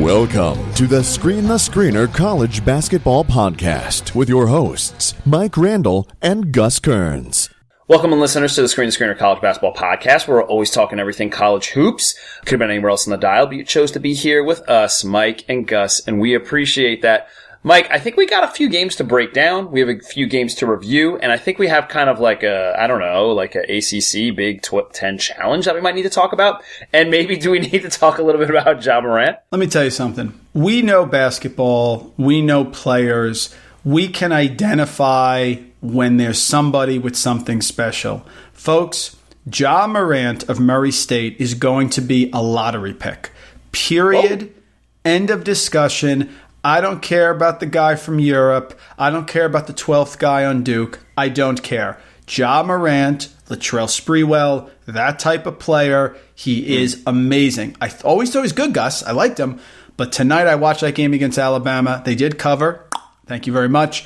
Welcome to the Screen the Screener College Basketball Podcast with your hosts, Mike Randle and Gus Kearns. Welcome, listeners, to the Screen the Screener College Basketball Podcast, where we're always talking everything college hoops. Could have been anywhere else on the dial, but you chose to be here with us, Mike and Gus, and we appreciate that. Mike, I think we got a few games to break down. We have a few games to review, and I think we have kind of like a ACC Big 10 challenge that we might need to talk about. And maybe do we need to talk a little bit about Ja Morant? Let me tell you something. We know basketball. We know players. We can identify when there's somebody with something special. Folks, Ja Morant of Murray State is going to be a lottery pick. Period. Oh. End of discussion. I don't care about the guy from Europe. I don't care about the 12th guy on Duke. I don't care. Ja Morant, Latrell Sprewell, that type of player, he is amazing. I always thought he was good, Gus. I liked him. But tonight I watched that game against Alabama. They did cover. Thank you very much.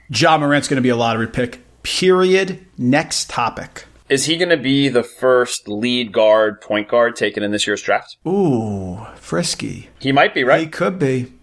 Ja Morant's going to be a lottery pick. Period. Next topic. Is he going to be the first lead guard, point guard taken in this year's draft? Ooh, frisky. He might be, right? He could be.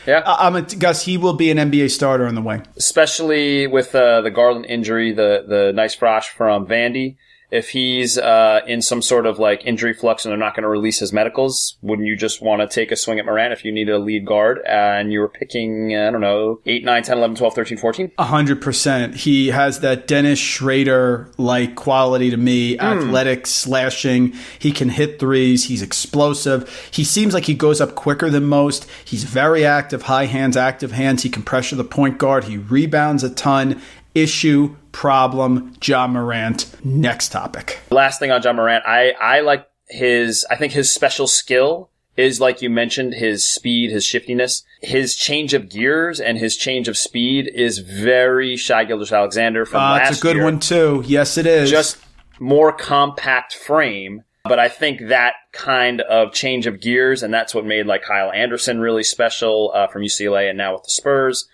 Gus, he will be an NBA starter on the wing. Especially with the Garland injury, the nice frosh from Vandy. If he's in some sort of like injury flux and they're not going to release his medicals, wouldn't you just want to take a swing at Morant if you needed a lead guard and you were picking, 8, 9, 10, 11, 12, 13, 14? 100%. He has that Dennis Schrader-like quality to me, athletic, slashing. He can hit threes. He's explosive. He seems like he goes up quicker than most. He's very active, high hands, active hands. He can pressure the point guard. He rebounds a ton. Issue, problem, Ja Morant. Next topic. Last thing on Ja Morant, I like I think his special skill is, like you mentioned, his speed, his shiftiness. His change of gears and his change of speed is very Shai Gilgeous-Alexander from last year. It's a good one, too. Yes, it is. Just more compact frame. But I think that kind of change of gears, and that's what made like Kyle Anderson really special from UCLA and now with the Spurs.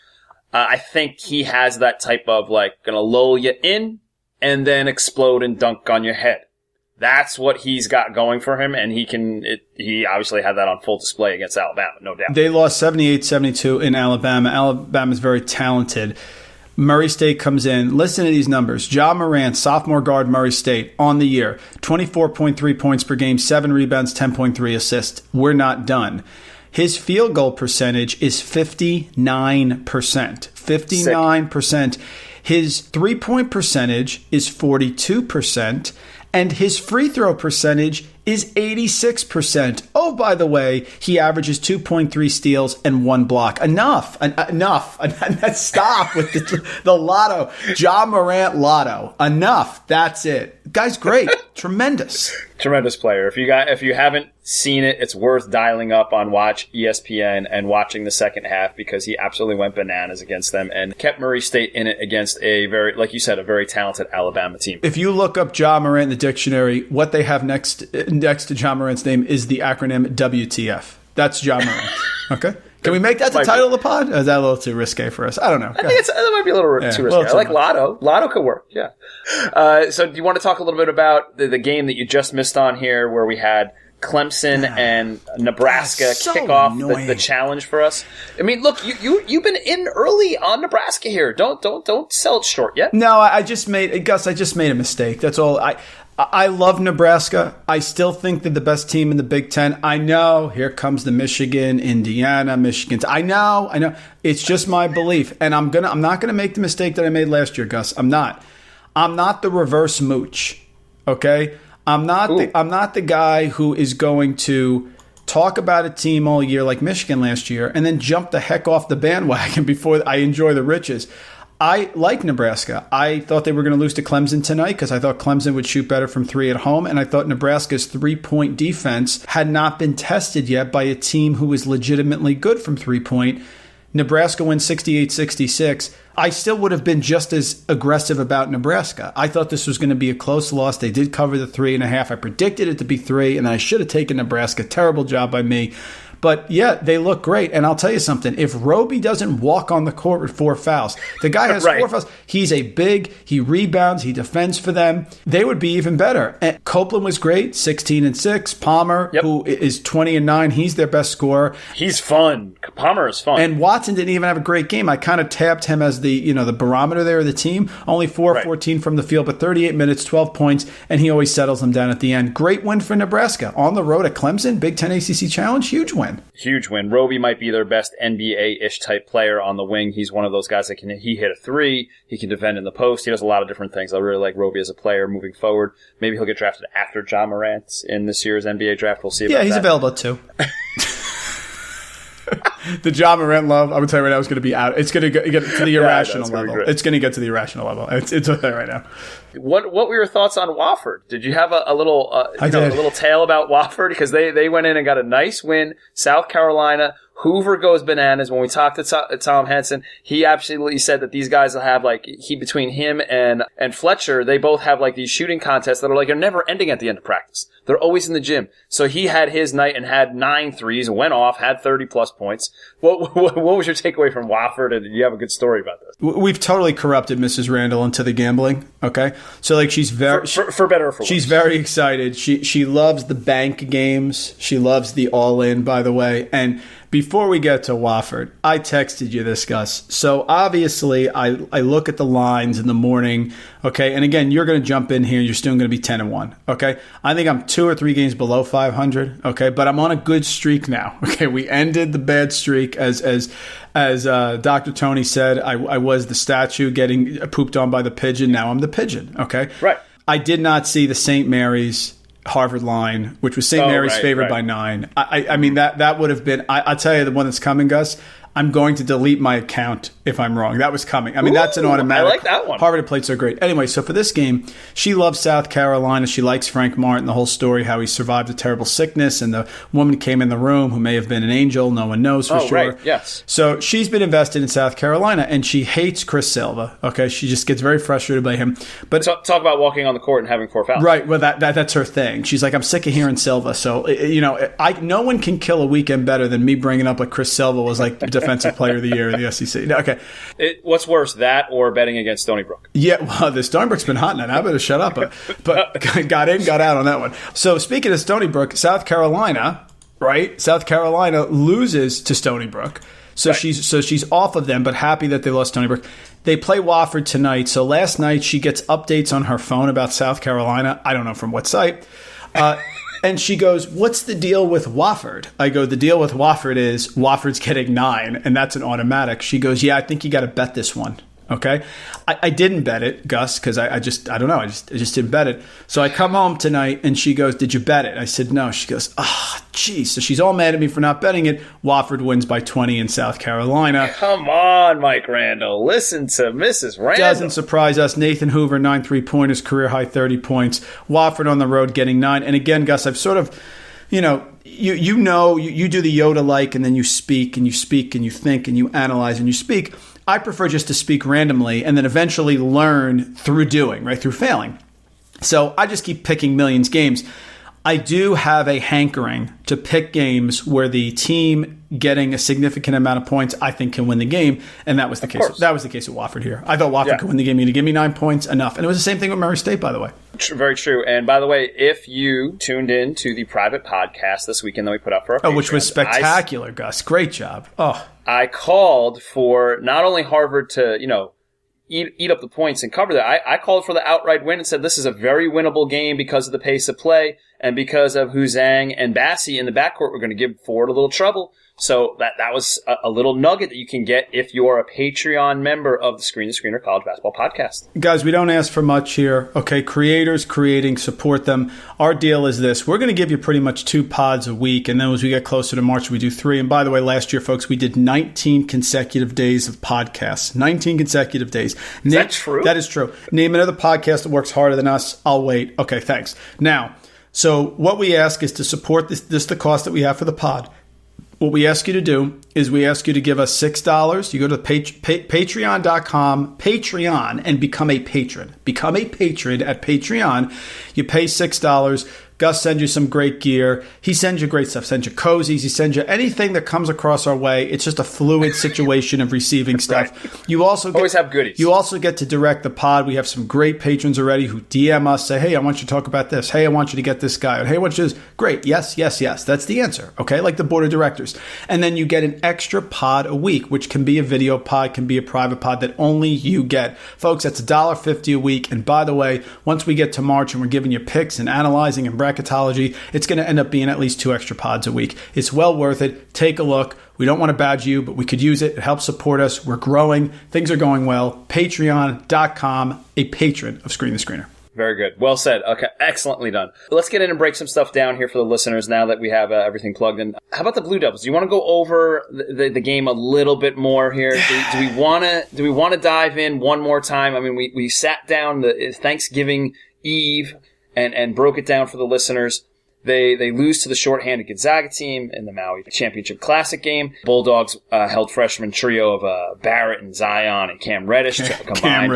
I think he has that type of like gonna lull you in and then explode and dunk on your head. That's what he's got going for him, and he obviously had that on full display against Alabama, no doubt. They lost 78-72 in Alabama. Alabama's very talented. Murray State comes in. Listen to these numbers. Ja Morant, sophomore guard, Murray State, on the year, 24.3 points per game, 7 rebounds, 10.3 assists. We're not done. His field goal percentage is 59%. 59%. Sick. His three-point percentage is 42%. And his free throw percentage is 86%. Oh, by the way, he averages 2.3 steals and 1 block. Enough. Stop with the Lotto. Ja Morant Lotto. Enough. That's it. Guy's great. Tremendous. Tremendous player. If you haven't seen it, it's worth dialing up on Watch ESPN and watching the second half because he absolutely went bananas against them and kept Murray State in it against a very, like you said, a very talented Alabama team. If you look up Ja Morant in the dictionary, what they have next to Ja Morant's name is the acronym WTF. That's Ja Morant. Okay? Can we make that the title of the pod? Or is that a little too risque for us? I don't know. I think that might be a little too risque. I like Lotto. Lotto could work, yeah. So do you want to talk a little bit about the game that you just missed on here where we had Clemson and Nebraska kick off the challenge for us? I mean, look, you've been in early on Nebraska here. Don't sell it short yet. No, I just made a mistake. That's all. I love Nebraska. I still think they're the best team in the Big Ten. I know. Here comes the Michigan, Indiana, Michigan. I know. It's just my belief, and I'm not gonna make the mistake that I made last year, Gus. I'm not the reverse mooch. Okay. I'm not the guy who is going to talk about a team all year like Michigan last year and then jump the heck off the bandwagon before I enjoy the riches. I like Nebraska. I thought they were going to lose to Clemson tonight because I thought Clemson would shoot better from 3 at home, and I thought Nebraska's three-point defense had not been tested yet by a team who was legitimately good from three-point. Nebraska wins 68-66. I still would have been just as aggressive about Nebraska. I thought this was going to be a close loss. They did cover the 3.5. I predicted it to be 3, and I should have taken Nebraska. Terrible job by me. But yeah, they look great. And I'll tell you something. If Roby doesn't walk on the court with 4 fouls, the guy has 4 fouls. He's a big, he rebounds, he defends for them. They would be even better. And Copeland was great, 16-6. Palmer, who is 20-9, he's their best scorer. He's fun. Palmer is fun. And Watson didn't even have a great game. I kind of tabbed him as the barometer there of the team. Only 4-14 from the field, but 38 minutes, 12 points, and he always settles them down at the end. Great win for Nebraska. On the road at Clemson, Big Ten ACC Challenge, huge win. Huge win. Roby might be their best NBA-ish type player on the wing. He's one of those guys that he hit a 3. He can defend in the post. He does a lot of different things. I really like Roby as a player moving forward. Maybe he'll get drafted after Ja Morant in this year's NBA draft. We'll see about that. Yeah, he's available too. The Ja Morant love, I would tell you right now, is going to be out. It's going to get to the irrational level. It's going to get to the irrational level. It's there right now. What were your thoughts on Wofford? Did you have a little a little tale about Wofford? Because they went in and got a nice win. South Carolina. Hoover goes bananas. When we talked to Tom Henson, he absolutely said that these guys will have between him and Fletcher, they both have these shooting contests that are never ending at the end of practice. They're always in the gym. So he had his night and had 9 threes, went off, had 30 plus points. What was your takeaway from Wofford? And do you have a good story about this? We've totally corrupted Mrs. Randle into the gambling. Okay, so she's very for better or for worse. She's very excited. She loves the bank games. She loves the all in. By the way, and before we get to Wofford, I texted you this, Gus. So obviously, I look at the lines in the morning. Okay, and again, you're going to jump in here. You're still going to be 10-1. Okay, I think I'm 2 or 3 games below 500. Okay, but I'm on a good streak now. Okay, we ended the bad streak as Dr. Tony said. I was the statue getting pooped on by the pigeon. Now I'm the pigeon. Okay, right. I did not see the St. Mary's Harvard line, which was St. Mary's favored by 9. I mean, that would have been, I'll tell you the one that's coming, Gus. I'm going to delete my account if I'm wrong. That was coming. I mean, that's an automatic. I like that one. Harvard had played so great. Anyway, so for this game, she loves South Carolina. She likes Frank Martin, the whole story, how he survived a terrible sickness, and the woman came in the room who may have been an angel. No one knows for sure. Right. Yes. So she's been invested in South Carolina, and she hates Chris Silva. Okay, she just gets very frustrated by him. But talk about walking on the court and having 4 fouls. Right. Well, that's her thing. She's like, I'm sick of hearing Silva. So no one can kill a weekend better than me bringing up Chris Silva was like the defensive player of the year in the SEC. No, okay. What's worse, that or betting against Stony Brook? Yeah, well, the Stony Brook's been hot now. I better shut up. But got in, got out on that one. So speaking of Stony Brook, South Carolina, right? South Carolina loses to Stony Brook. So right. she's off of them, but happy that they lost Stony Brook. They play Wofford tonight. So last night she gets updates on her phone about South Carolina. I don't know from what site. And she goes, what's the deal with Wofford? I go, the deal with Wofford is Wofford's getting 9, and that's an automatic. She goes, yeah, I think you got to bet this one. Okay. I didn't bet it, Gus, because I don't know. I just didn't bet it. So I come home tonight and she goes, did you bet it? I said, no. She goes, geez. So she's all mad at me for not betting it. Wofford wins by 20 in South Carolina. Come on, Mike Randle. Listen to Mrs. Randle. Doesn't surprise us. Nathan Hoover, 9 3-pointers, career high 30 points. Wofford on the road getting 9. And again, Gus, I've sort of, you do the Yoda-like, and then you speak and you speak and you think and you analyze and you speak. I prefer just to speak randomly and then eventually learn through doing, right, through failing. So I just keep picking millions games. I do have a hankering to pick games where the team getting a significant amount of points I think can win the game, and that was the case. That was the case with Wofford here. I thought Wofford could win the game. You give me 9 points, enough. And it was the same thing with Murray State, by the way. Very true. And by the way, if you tuned in to the private podcast this weekend that we put up for our Patreon, which was spectacular, Gus. Great job. I called for not only Harvard to, eat up the points and cover that. I called for the outright win and said this is a very winnable game because of the pace of play and because of who Zhang and Bassi in the backcourt were going to give Ford a little trouble. So that was a little nugget that you can get if you're a Patreon member of the Screen to Screener College Basketball Podcast. Guys, we don't ask for much here. Okay, creators creating, support them. Our deal is this. We're going to give you pretty much 2 pods a week, and then as we get closer to March, we do 3. And by the way, last year, folks, we did 19 consecutive days of podcasts. 19 consecutive days. Is that true? That is true. Name another podcast that works harder than us. I'll wait. Okay, thanks. Now, so what we ask is to support this the cost that we have for the pod. What we ask you to do is we ask you to give us $6. You go to patreon.com, Patreon, and become a patron. Become a patron at Patreon. You pay $6. Gus sends you some great gear. He sends you great stuff. Sends you cozies. He sends you anything that comes across our way. It's just a fluid situation of receiving stuff. Right. You also always have goodies. You also get to direct the pod. We have some great patrons already who DM us, say, hey, I want you to talk about this. Hey, I want you to get this guy. Or, hey, I want you to do this. Great. Yes, yes, yes. That's the answer. Okay? Like the board of directors. And then you get an extra pod a week, which can be a video pod, can be a private pod that only you get. Folks, that's $1.50 a week. And by the way, once we get to March and we're giving you picks and analyzing and bracketology, it's going to end up being at least 2 extra pods a week. It's well worth it. Take a look. We don't want to badge you, but we could use it. It helps support us. We're growing. Things are going well. Patreon.com, a patron of Screen the Screener. Very good. Well said. Okay, excellently done. Let's get in and break some stuff down here for the listeners now that we have everything plugged in. How about the Blue Devils? Do you want to go over the game a little bit more here? Do we want to dive in one more time? I mean, we sat down the Thanksgiving Eve and broke it down for the listeners. They lose to the shorthanded Gonzaga team in the Maui Championship Classic game. Bulldogs held freshman trio of Barrett and Zion and Cam Reddish combined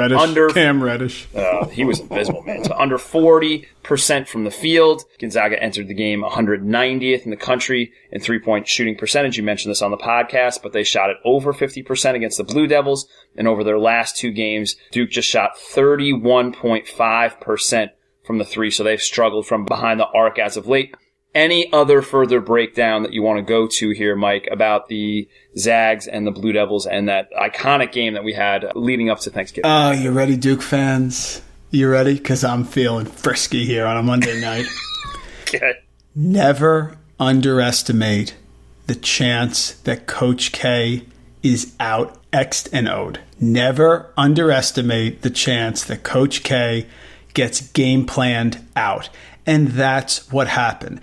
Cam Reddish. He was abysmal, man. So under 40% from the field. Gonzaga entered the game 190th in the country in three-point shooting percentage. You mentioned this on the podcast, but they shot it over 50% against the Blue Devils. And over their last 2 games, Duke just shot 31.5% from the three, so they've struggled from behind the arc as of late. Any other further breakdown that you want to go to here, Mike, about the Zags and the Blue Devils and that iconic game that we had leading up to Thanksgiving? You ready, Duke fans? You ready? Because I'm feeling frisky here on a Monday night. Okay. Never underestimate the chance that Coach K is out X'd and O'd. Never underestimate the chance that Coach K gets game planned out. And that's what happened.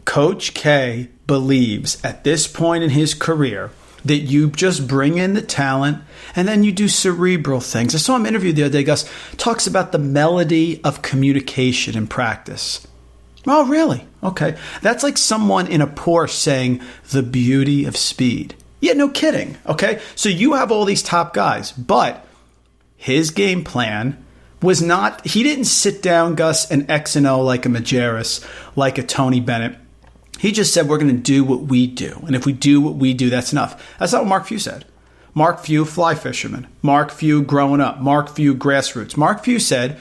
Coach K believes at this point in his career that you just bring in the talent and then you do cerebral things. I saw him interviewed the other day, Gus, talks about the melody of communication in practice. Oh, really? Okay. That's like someone in a Porsche saying the beauty of speed. Yeah, no kidding. Okay. So you have all these top guys, but his game plan was not, he didn't sit down, Gus, and X and O like a Majerus, like a Tony Bennett. He just said, we're going to do what we do. And if we do what we do, that's enough. That's not what Mark Few said. Mark Few, fly fisherman. Mark Few, growing up. Mark Few, grassroots. Mark Few said,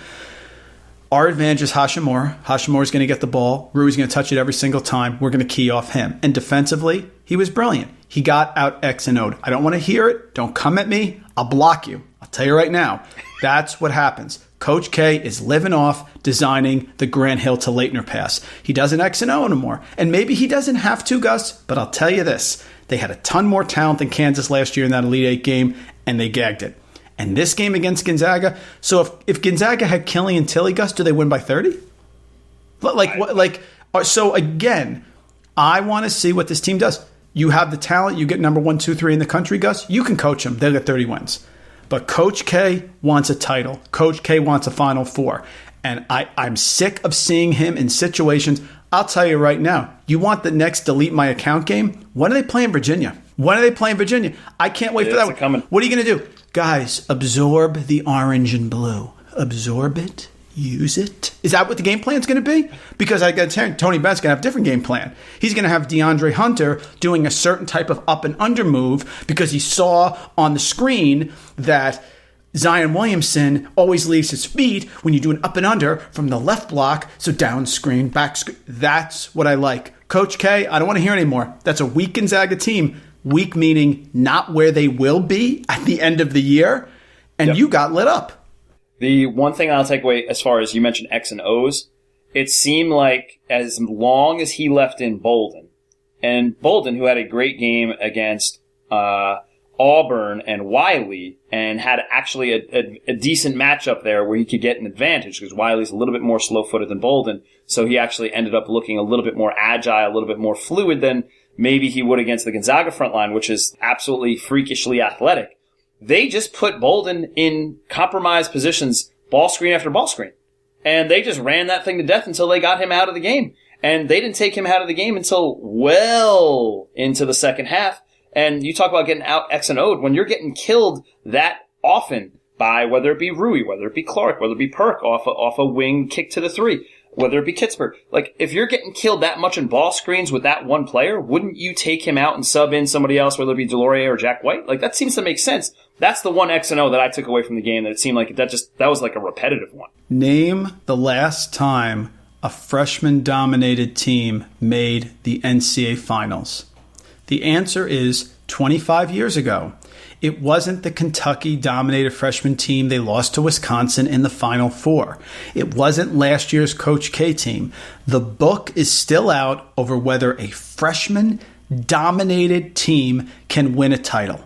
our advantage is Hashimura. Hashimura's going to get the ball. Rui's going to touch it every single time. We're going to key off him. And defensively, he was brilliant. He got out X and O'd. I don't want to hear it. Don't come at me. I'll block you. I'll tell you right now. That's what happens. Coach K is living off designing the Grant Hill to Leitner pass. He doesn't X and O anymore. And maybe he doesn't have to, Gus, but I'll tell you this. They had a ton more talent than Kansas last year in that Elite Eight game, and they gagged it. And this game against Gonzaga, so if Gonzaga had Killian Tilly, Gus, do they win by 30? So again, I want to see what this team does. You have the talent. You get number 1, 2, 3 in the country, Gus. You can coach them. They'll get 30 wins. But Coach K wants a title. Coach K wants a Final Four. And I'm sick of seeing him in situations. I'll tell you right now, you want the next delete my account game? When are they playing Virginia? I can't wait for that one. Coming. What are you going to do? Guys, absorb the orange and blue. Absorb it. Use it. Is that what the game plan is going to be? Because I got to tell you, Tony Bennett's going to have a different game plan. He's going to have DeAndre Hunter doing a certain type of up and under move because he saw on the screen that Zion Williamson always leaves his feet when you do an up and under from the left block. So down screen, back screen. That's what I like. Coach K, I don't want to hear anymore. That's a weak Gonzaga team. Weak meaning not where they will be at the end of the year. And You got lit up. The one thing I'll take away, as far as you mentioned X and O's, it seemed like as long as he left in Bolden, and Bolden, who had a great game against Auburn and Wiley, and had actually a decent matchup there where he could get an advantage because Wiley's a little bit more slow-footed than Bolden, so he actually ended up looking a little bit more agile, a little bit more fluid than maybe he would against the Gonzaga front line, which is absolutely freakishly athletic. They just put Bolden in compromised positions, ball screen after ball screen. And they just ran that thing to death until they got him out of the game. And they didn't take him out of the game until well into the second half. And you talk about getting out X and O'd. When you're getting killed that often by whether it be Rui, whether it be Clark, whether it be Perk off a wing kick to the three, whether it be Pittsburgh. Like, if you're getting killed that much in ball screens with that one player, wouldn't you take him out and sub in somebody else, whether it be Delorier or Jack White? Like, that seems to make sense. That's the one X and O that I took away from the game that it seemed like that was like a repetitive one. Name the last time a freshman-dominated team made the NCAA Finals. The answer is 25 years ago. It wasn't the Kentucky-dominated freshman team. They lost to Wisconsin in the Final Four. It wasn't last year's Coach K team. The book is still out over whether a freshman-dominated team can win a title.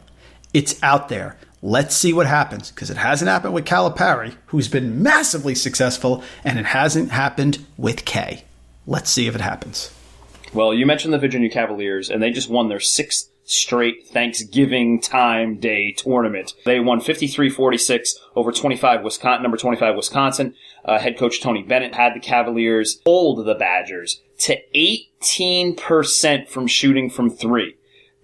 It's out there. Let's see what happens, because it hasn't happened with Calipari, who's been massively successful, and it hasn't happened with K. Let's see if it happens. Well, you mentioned the Virginia Cavaliers, and they just won their 6th straight Thanksgiving time day tournament. They won 53-46 over number 25 Wisconsin. Head coach Tony Bennett had the Cavaliers hold the Badgers to 18% from shooting from three.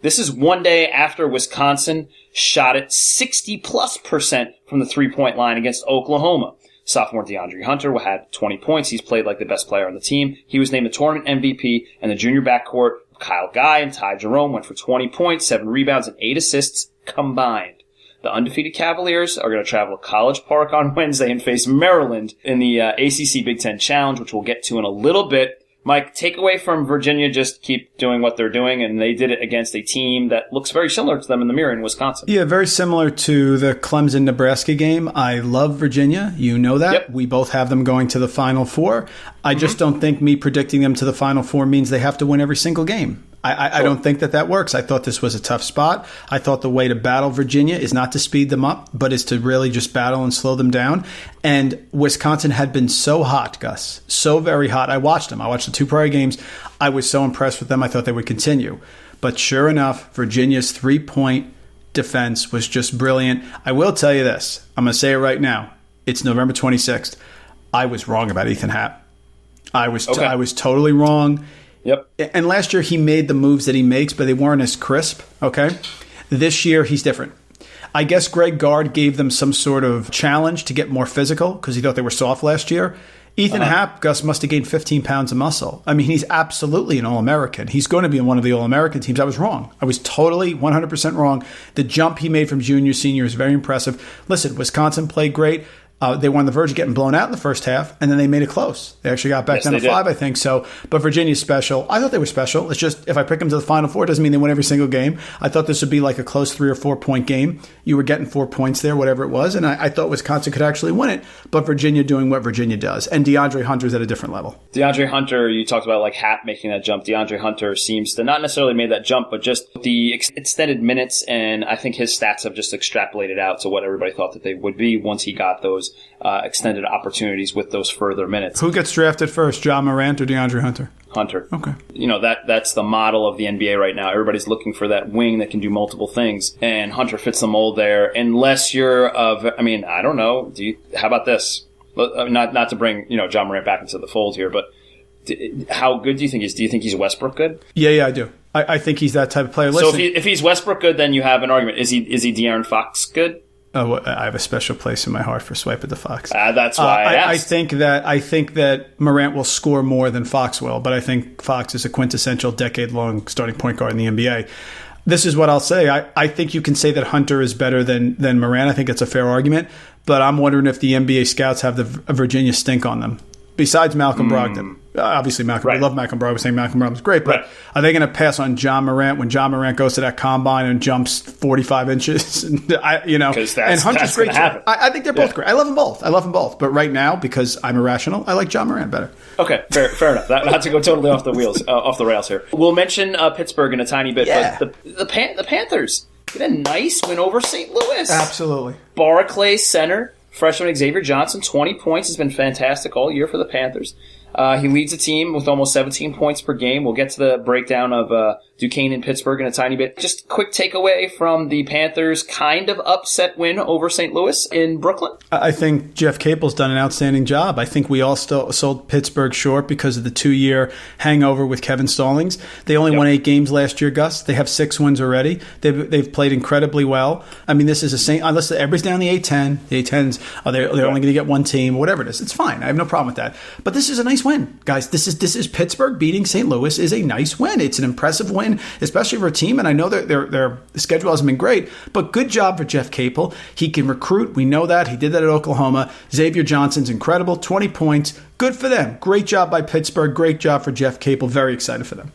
This is one day after Wisconsin shot it 60+% from the three-point line against Oklahoma. Sophomore DeAndre Hunter had 20 points. He's played like the best player on the team. He was named the tournament MVP, and the junior backcourt, Kyle Guy and Ty Jerome, went for 20 points, 7 rebounds, and 8 assists combined. The undefeated Cavaliers are going to travel to College Park on Wednesday and face Maryland in the ACC Big Ten Challenge, which we'll get to in a little bit. Mike, takeaway from Virginia, just keep doing what they're doing, and they did it against a team that looks very similar to them in the mirror in Wisconsin. Yeah, very similar to the Clemson-Nebraska game. I love Virginia. You know that. Yep. We both have them going to the Final Four. I just don't think me predicting them to the Final Four means they have to win every single game. I don't think that works. I thought this was a tough spot. I thought the way to battle Virginia is not to speed them up, but is to really just battle and slow them down. And Wisconsin had been so hot, Gus, so very hot. I watched them. I watched the 2 prior games. I was so impressed with them. I thought they would continue. But sure enough, Virginia's 3-point defense was just brilliant. I will tell you this. I'm going to say it right now. It's November 26th. I was wrong about Ethan Happ. I was totally wrong. Yep. And last year he made the moves that he makes, but they weren't as crisp. Okay. This year he's different. I guess Greg Gard gave them some sort of challenge to get more physical because he thought they were soft last year. Ethan Happ, Gus, must have gained 15 pounds of muscle. I mean, he's absolutely an All-American. He's going to be in one of the All-American teams. I was wrong. I was totally 100% wrong. The jump he made from junior, senior is very impressive. Listen, Wisconsin played great. They were on the verge of getting blown out in the first half, and then they made it close. They actually got back down to 5, I think. So, but Virginia's special. I thought they were special. It's just if I pick them to the Final Four, it doesn't mean they win every single game. I thought this would be like a close 3 or 4 point game. You were getting 4 points there, whatever it was, and I thought Wisconsin could actually win it. But Virginia doing what Virginia does, and DeAndre Hunter's at a different level. DeAndre Hunter, you talked about like Happ making that jump. DeAndre Hunter seems to not necessarily made that jump, but just the extended minutes, and I think his stats have just extrapolated out to what everybody thought that they would be once he got those extended opportunities with those further minutes. Who gets drafted first, John Morant or DeAndre Hunter? Hunter. Okay. You know, that's the model of the NBA right now. Everybody's looking for that wing that can do multiple things, and Hunter fits the mold there. Unless you're I don't know. How about this? Not to bring, John Morant back into the fold here, but how good do you think he is? Do you think he's Westbrook good? Yeah, I do. I think he's that type of player. Listen, so if he's Westbrook good, then you have an argument. Is he De'Aaron Fox good? Oh, I have a special place in my heart for Swipe at the Fox. That's why I asked. I think that Morant will score more than Fox will, but I think Fox is a quintessential decade-long starting point guard in the NBA. This is what I'll say. I think you can say that Hunter is better than Morant. I think it's a fair argument, but I'm wondering if the NBA scouts have the Virginia stink on them. Besides Malcolm Brogdon. Obviously, Malcolm. Right. We love Malcolm Brogdon. We're saying Malcolm Brogdon's great, but are they going to pass on John Morant when John Morant goes to that combine and jumps 45 inches? And Hunter's great. I think they're both great. I love them both. But right now, because I'm irrational, I like John Morant better. Okay, fair enough. Not to go totally off the rails here. We'll mention Pittsburgh in a tiny bit, but the Panthers get a nice win over St. Louis. Absolutely. Barclays center. Freshman Xavier Johnson, 20 points, has been fantastic all year for the Panthers. He leads the team with almost 17 points per game. We'll get to the breakdown of Duquesne and Pittsburgh in a tiny bit. Just quick takeaway from the Panthers' kind of upset win over St. Louis in Brooklyn. I think Jeff Capel's done an outstanding job. I think we all still sold Pittsburgh short because of the 2-year hangover with Kevin Stallings. They only won 8 games last year, Gus. They have 6 wins already. They've played incredibly well. I mean, this is a St. Unless everybody's down the A-10. The A-10s, they're only going to get one team, whatever it is. It's fine. I have no problem with that. But this is a nice win, guys. This is Pittsburgh beating St. Louis is a nice win. It's an impressive win, especially for a team. And I know their schedule hasn't been great, but good job for Jeff Capel. He can recruit. We know that. He did that at Oklahoma. Xavier Johnson's incredible. 20 points. Good for them. Great job by Pittsburgh. Great job for Jeff Capel. Very excited for them.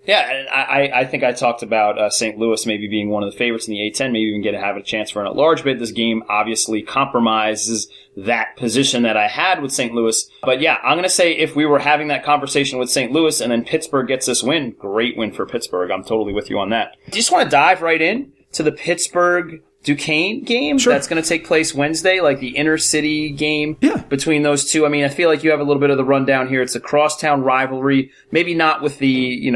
Yeah, and I think I talked about St. Louis maybe being one of the favorites in the A-10, maybe even have a chance for an at-large bid. This game obviously compromises that position that I had with St. Louis. But yeah, I'm going to say if we were having that conversation with St. Louis and then Pittsburgh gets this win, great win for Pittsburgh. I'm totally with you on that. Do you just want to dive right in to the Pittsburgh Duquesne game that's going to take place Wednesday, like the inner city game between those two? I mean, I feel like you have a little bit of the rundown here. It's a crosstown rivalry, maybe not with the,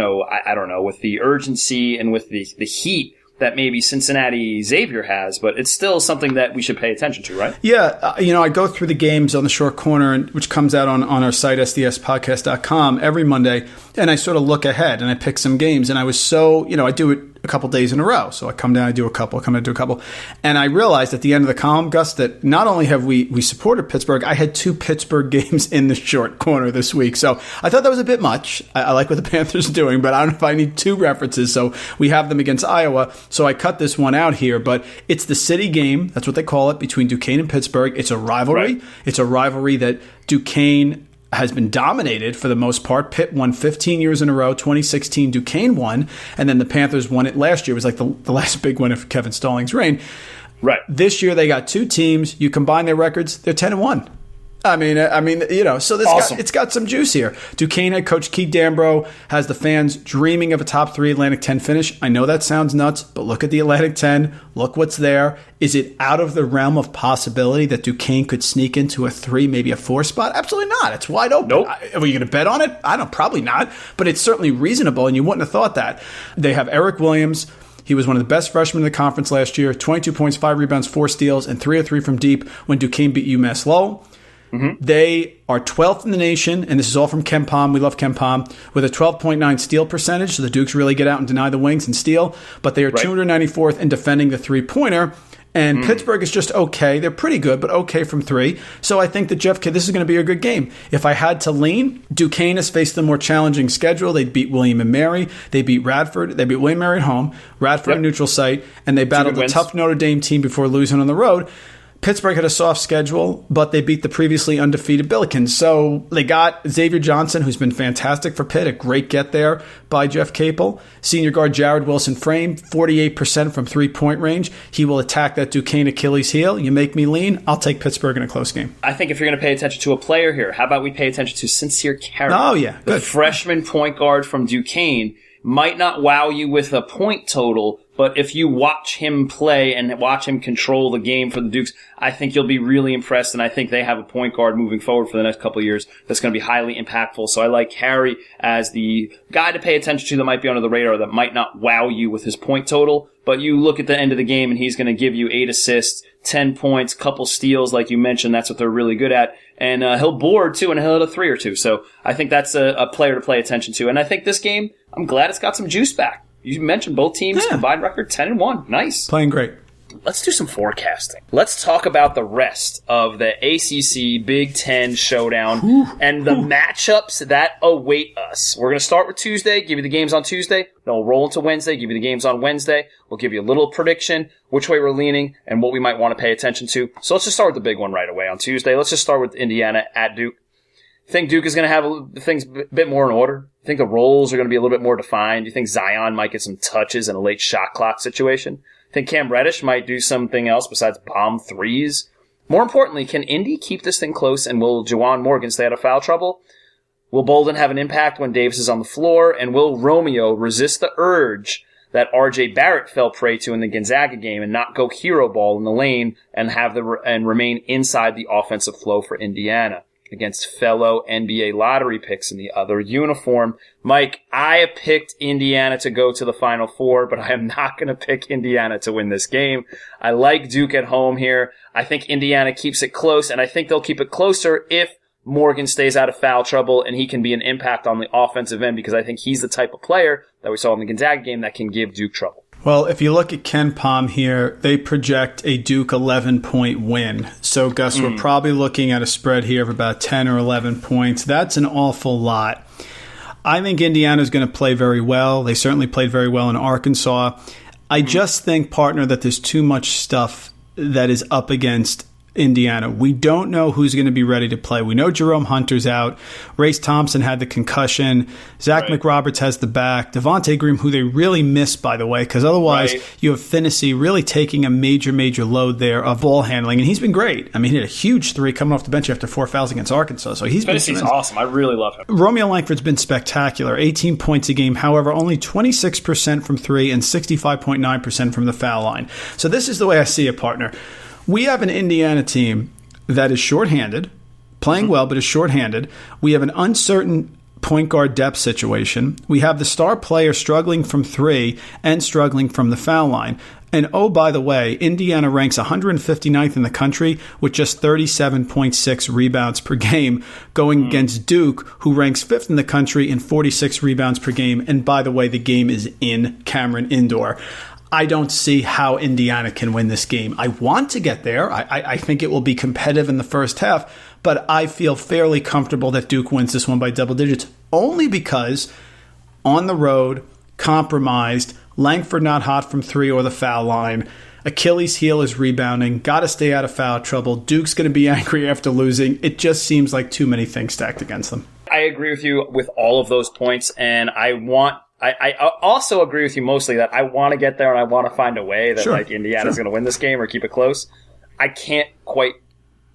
I don't know, with the urgency and with the heat that maybe Cincinnati Xavier has, but it's still something that we should pay attention to, right? Yeah. I go through the games on the short corner, which comes out on our site, sdspodcast.com, every Monday, and I sort of look ahead and I pick some games. And I was so, I do it a couple days in a row. So I come down, I do a couple, come down, do a couple. And I realized at the end of the column, Gus, that not only have we supported Pittsburgh, I had 2 Pittsburgh games in the short corner this week. So I thought that was a bit much. I like what the Panthers are doing, but I don't know if I need 2 references. So we have them against Iowa. So I cut this one out here, but it's the city game. That's what they call it, between Duquesne and Pittsburgh. It's a rivalry. Right. It's a rivalry that Duquesne has been dominated for the most part. Pitt won 15 years in a row. 2016, Duquesne won, and then the Panthers won it last year. It was like the last big win of Kevin Stallings' reign. Right. This year they got 2 teams. You combine their records, they're 10-1. I mean, so it's got some juice here. Duquesne head coach Keith Dambro has the fans dreaming of a top 3 Atlantic 10 finish. I know that sounds nuts, but look at the Atlantic 10. Look what's there. Is it out of the realm of possibility that Duquesne could sneak into a 3, maybe a 4 spot? Absolutely not. It's wide open. Nope. Are you going to bet on it? Probably not, but it's certainly reasonable, and you wouldn't have thought that. They have Eric Williams. He was one of the best freshmen in the conference last year. 22 points, 5 rebounds, 4 steals, and 3 of 3 from deep when Duquesne beat UMass Lowell. Mm-hmm. They are 12th in the nation, and this is all from KenPom. We love KenPom, with a 12.9 steal percentage. So the Dukes really get out and deny the wings and steal. But they are 294th in defending the three-pointer. And Pittsburgh is just okay. They're pretty good, but okay from 3. So I think that this is going to be a good game. If I had to lean, Duquesne has faced a more challenging schedule. They beat William and Mary. They beat Radford. They beat William and Mary at home, Radford at neutral site, and they battled a tough Notre Dame team before losing on the road. Pittsburgh had a soft schedule, but they beat the previously undefeated Billikens. So they got Xavier Johnson, who's been fantastic for Pitt, a great get there by Jeff Capel. Senior guard Jared Wilson-Frame, 48% from three-point range. He will attack that Duquesne Achilles heel. You make me lean, I'll take Pittsburgh in a close game. I think if you're going to pay attention to a player here, how about we pay attention to Sincere Carey? Oh, yeah. Good. The freshman point guard from Duquesne. Might not wow you with a point total, but if you watch him play and watch him control the game for the Dukes, I think you'll be really impressed, and I think they have a point guard moving forward for the next couple of years that's going to be highly impactful. So I like Harry as the guy to pay attention to that might be under the radar, that might not wow you with his point total, but you look at the end of the game and he's going to give you 8 assists, 10 points, couple steals, like you mentioned. That's what they're really good at. And he'll board, too, and he'll hit a 3 or 2. So I think that's a player to pay attention to. And I think this game, I'm glad it's got some juice back. You mentioned both teams, combined record 10-1. Nice. Playing great. Let's do some forecasting. Let's talk about the rest of the ACC Big Ten showdown and the matchups that await us. We're going to start with Tuesday, give you the games on Tuesday. Then we'll roll into Wednesday, give you the games on Wednesday. We'll give you a little prediction, which way we're leaning, and what we might want to pay attention to. So let's just start with the big one right away on Tuesday. Let's just start with Indiana at Duke. I think Duke is going to have things a bit more in order. I think the roles are going to be a little bit more defined. You think Zion might get some touches in a late shot clock situation? I think Cam Reddish might do something else besides bomb threes. More importantly, can Indy keep this thing close, and will Juwan Morgan stay out of foul trouble? Will Bolden have an impact when Davis is on the floor? And will Romeo resist the urge that R.J. Barrett fell prey to in the Gonzaga game and not go hero ball in the lane and remain inside the offensive flow for Indiana? against fellow NBA lottery picks in the other uniform. Mike, I have picked Indiana to go to the Final Four, but I am not going to pick Indiana to win this game. I like Duke at home here. I think Indiana keeps it close, and I think they'll keep it closer if Morgan stays out of foul trouble and he can be an impact on the offensive end, because I think he's the type of player that we saw in the Gonzaga game that can give Duke trouble. Well, if you look at Ken Pom here, they project a Duke 11-point win. So, Gus, we're probably looking at a spread here of about 10 or 11 points. That's an awful lot. I think Indiana's going to play very well. They certainly played very well in Arkansas. I just think, partner, that there's too much stuff that is up against Indiana. We don't know who's going to be ready to play. We know Jerome Hunter's out. Race Thompson had the concussion. Zach McRoberts has the back. Devontae Green, who they really miss, by the way, because otherwise you have Finney really taking a major load there of ball handling, and he's been great. I mean, he had a huge three coming off the bench after 4 fouls against Arkansas. So he's Finney's awesome. I really love him. Romeo Langford's been spectacular. 18 points a game. However, only 26% from three and 65.9% from the foul line. So this is the way I see it, partner. We have an Indiana team that is shorthanded, playing well, but is shorthanded. We have an uncertain point guard depth situation. We have the star player struggling from three and struggling from the foul line. And oh, by the way, Indiana ranks 159th in the country with just 37.6 rebounds per game, going against Duke, who ranks 5th in the country in 46 rebounds per game. And by the way, the game is in Cameron Indoor. I don't see how Indiana can win this game. I want to get there. I think it will be competitive in the first half, but I feel fairly comfortable that Duke wins this one by double digits, only because on the road, compromised, Langford not hot from three or the foul line, Achilles' heel is rebounding, got to stay out of foul trouble, Duke's going to be angry after losing. It just seems like too many things stacked against them. I agree with you with all of those points, and I also agree with you mostly that I want to get there and I want to find a way that like Indiana's going to win this game or keep it close. I can't quite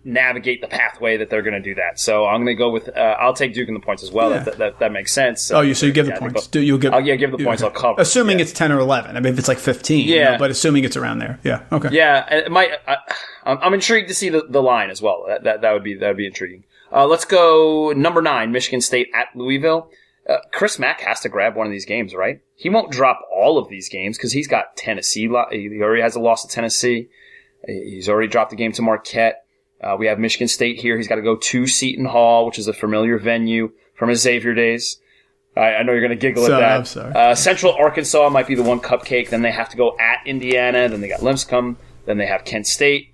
navigate the pathway that they're going to do that. So I'm going to go with I'll take Duke in the points as well. Yeah. That makes sense. So you give the points. You'll give. Give the points. I'll cover. Assuming it's 10 or 11. I mean, if it's like 15. But assuming it's around there. Yeah. Okay. Yeah. It might. I'm intrigued to see the line as well. That would be intriguing. Let's go number 9, Michigan State at Louisville. Chris Mack has to grab one of these games, right? He won't drop all of these games because he's got Tennessee. He already has a loss to Tennessee. He's already dropped a game to Marquette. We have Michigan State here. He's got to go to Seton Hall, which is a familiar venue from his Xavier days. I know you're going to giggle at that. I'm sorry. Central Arkansas might be the one cupcake. Then they have to go at Indiana. Then they got Lipscomb. Then they have Kent State.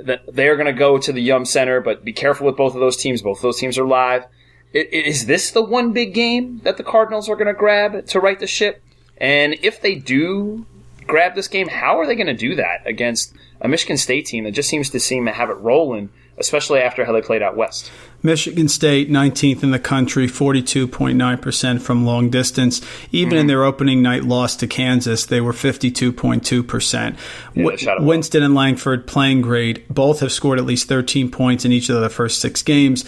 They're going to go to the Yum Center, but be careful with both of those teams. Both of those teams are live. Is this the one big game that the Cardinals are going to grab to right the ship? And if they do grab this game, how are they going to do that against a Michigan State team that just seems to have it rolling, especially after how they played out west? Michigan State, 19th in the country, 42.9% from long distance. Even in their opening night loss to Kansas, they were 52.2%. Winston and Langford playing great. Both have scored at least 13 points in each of the first 6 games.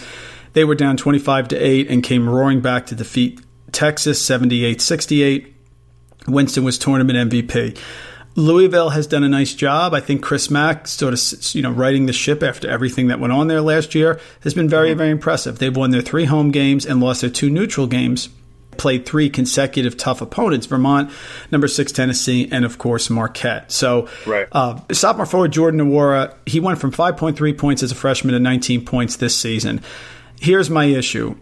They were down 25-8 and came roaring back to defeat Texas 78-68. Winston was tournament MVP. Louisville has done a nice job. I think Chris Mack, sort of, riding the ship after everything that went on there last year, has been very, very impressive. They've won their 3 home games and lost their 2 neutral games. Played 3 consecutive tough opponents: Vermont, number 6 Tennessee, and of course Marquette. So, sophomore forward Jordan Nwora, he went from 5.3 points as a freshman to 19 points this season. Here's my issue.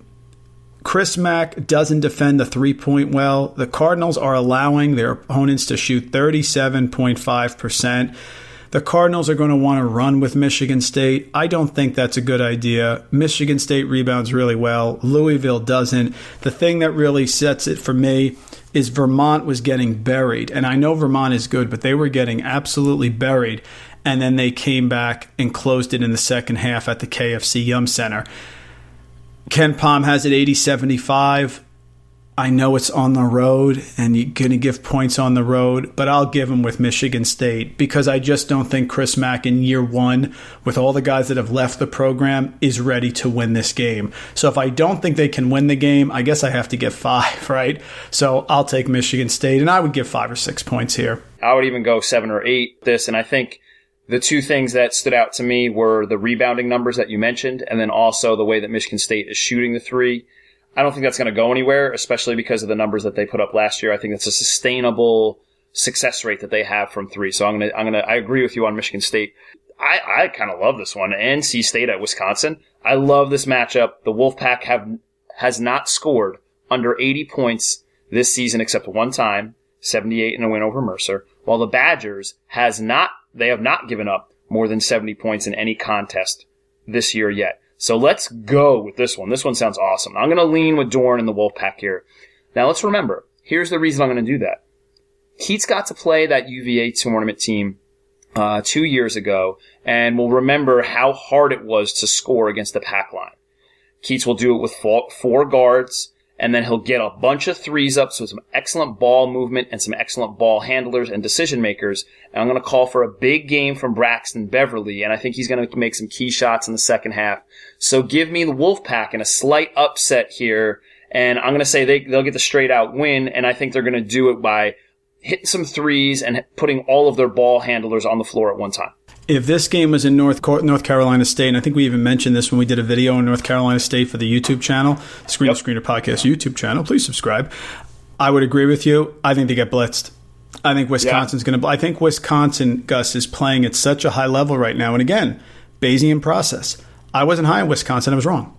Chris Mack doesn't defend the 3-point well. The Cardinals are allowing their opponents to shoot 37.5%. The Cardinals are going to want to run with Michigan State. I don't think that's a good idea. Michigan State rebounds really well. Louisville doesn't. The thing that really sets it for me is Vermont was getting buried. And I know Vermont is good, but they were getting absolutely buried. And then they came back and closed it in the second half at the KFC Yum Center. Ken Pom has it 80-75. I know it's on the road, and you're going to give points on the road, but I'll give them with Michigan State because I just don't think Chris Mack in year 1, with all the guys that have left the program, is ready to win this game. So if I don't think they can win the game, I guess I have to get 5, right? So I'll take Michigan State, and I would give 5 or 6 points here. I would even go 7 or 8 this, and I think The two things that stood out to me were the rebounding numbers that you mentioned, and then also the way that Michigan State is shooting the three. I don't think that's going to go anywhere, especially because of the numbers that they put up last year. I think it's a sustainable success rate that they have from three. So I agree with you on Michigan State. I kind of love this one. NC State at Wisconsin. I love this matchup. The Wolfpack has not scored under 80 points this season except one time, 78 in a win over Mercer, while the Badgers have not given up more than 70 points in any contest this year yet. So let's go with this one. This one sounds awesome. I'm going to lean with Dorn and the Wolfpack here. Now let's remember, here's the reason I'm going to do that. Keats got to play that UVA tournament team 2 years ago, and we'll remember how hard it was to score against the pack line. Keats will do it with four guards, and then he'll get a bunch of threes up, so some excellent ball movement and some excellent ball handlers and decision makers. And I'm going to call for a big game from Braxton Beverly, and I think he's going to make some key shots in the second half. So give me the Wolfpack in a slight upset here, and I'm going to say they'll get the straight out win, and I think they're going to do it by hitting some threes and putting all of their ball handlers on the floor at one time. If this game was in North Carolina State, and I think we even mentioned this when we did a video on North Carolina State for the YouTube channel, Screen to Screener Podcast YouTube channel, please subscribe. I would agree with you. I think they get blitzed. I think Wisconsin's going to. I think Wisconsin, Gus, is playing at such a high level right now. And again, Bayesian process. I wasn't high on Wisconsin. I was wrong.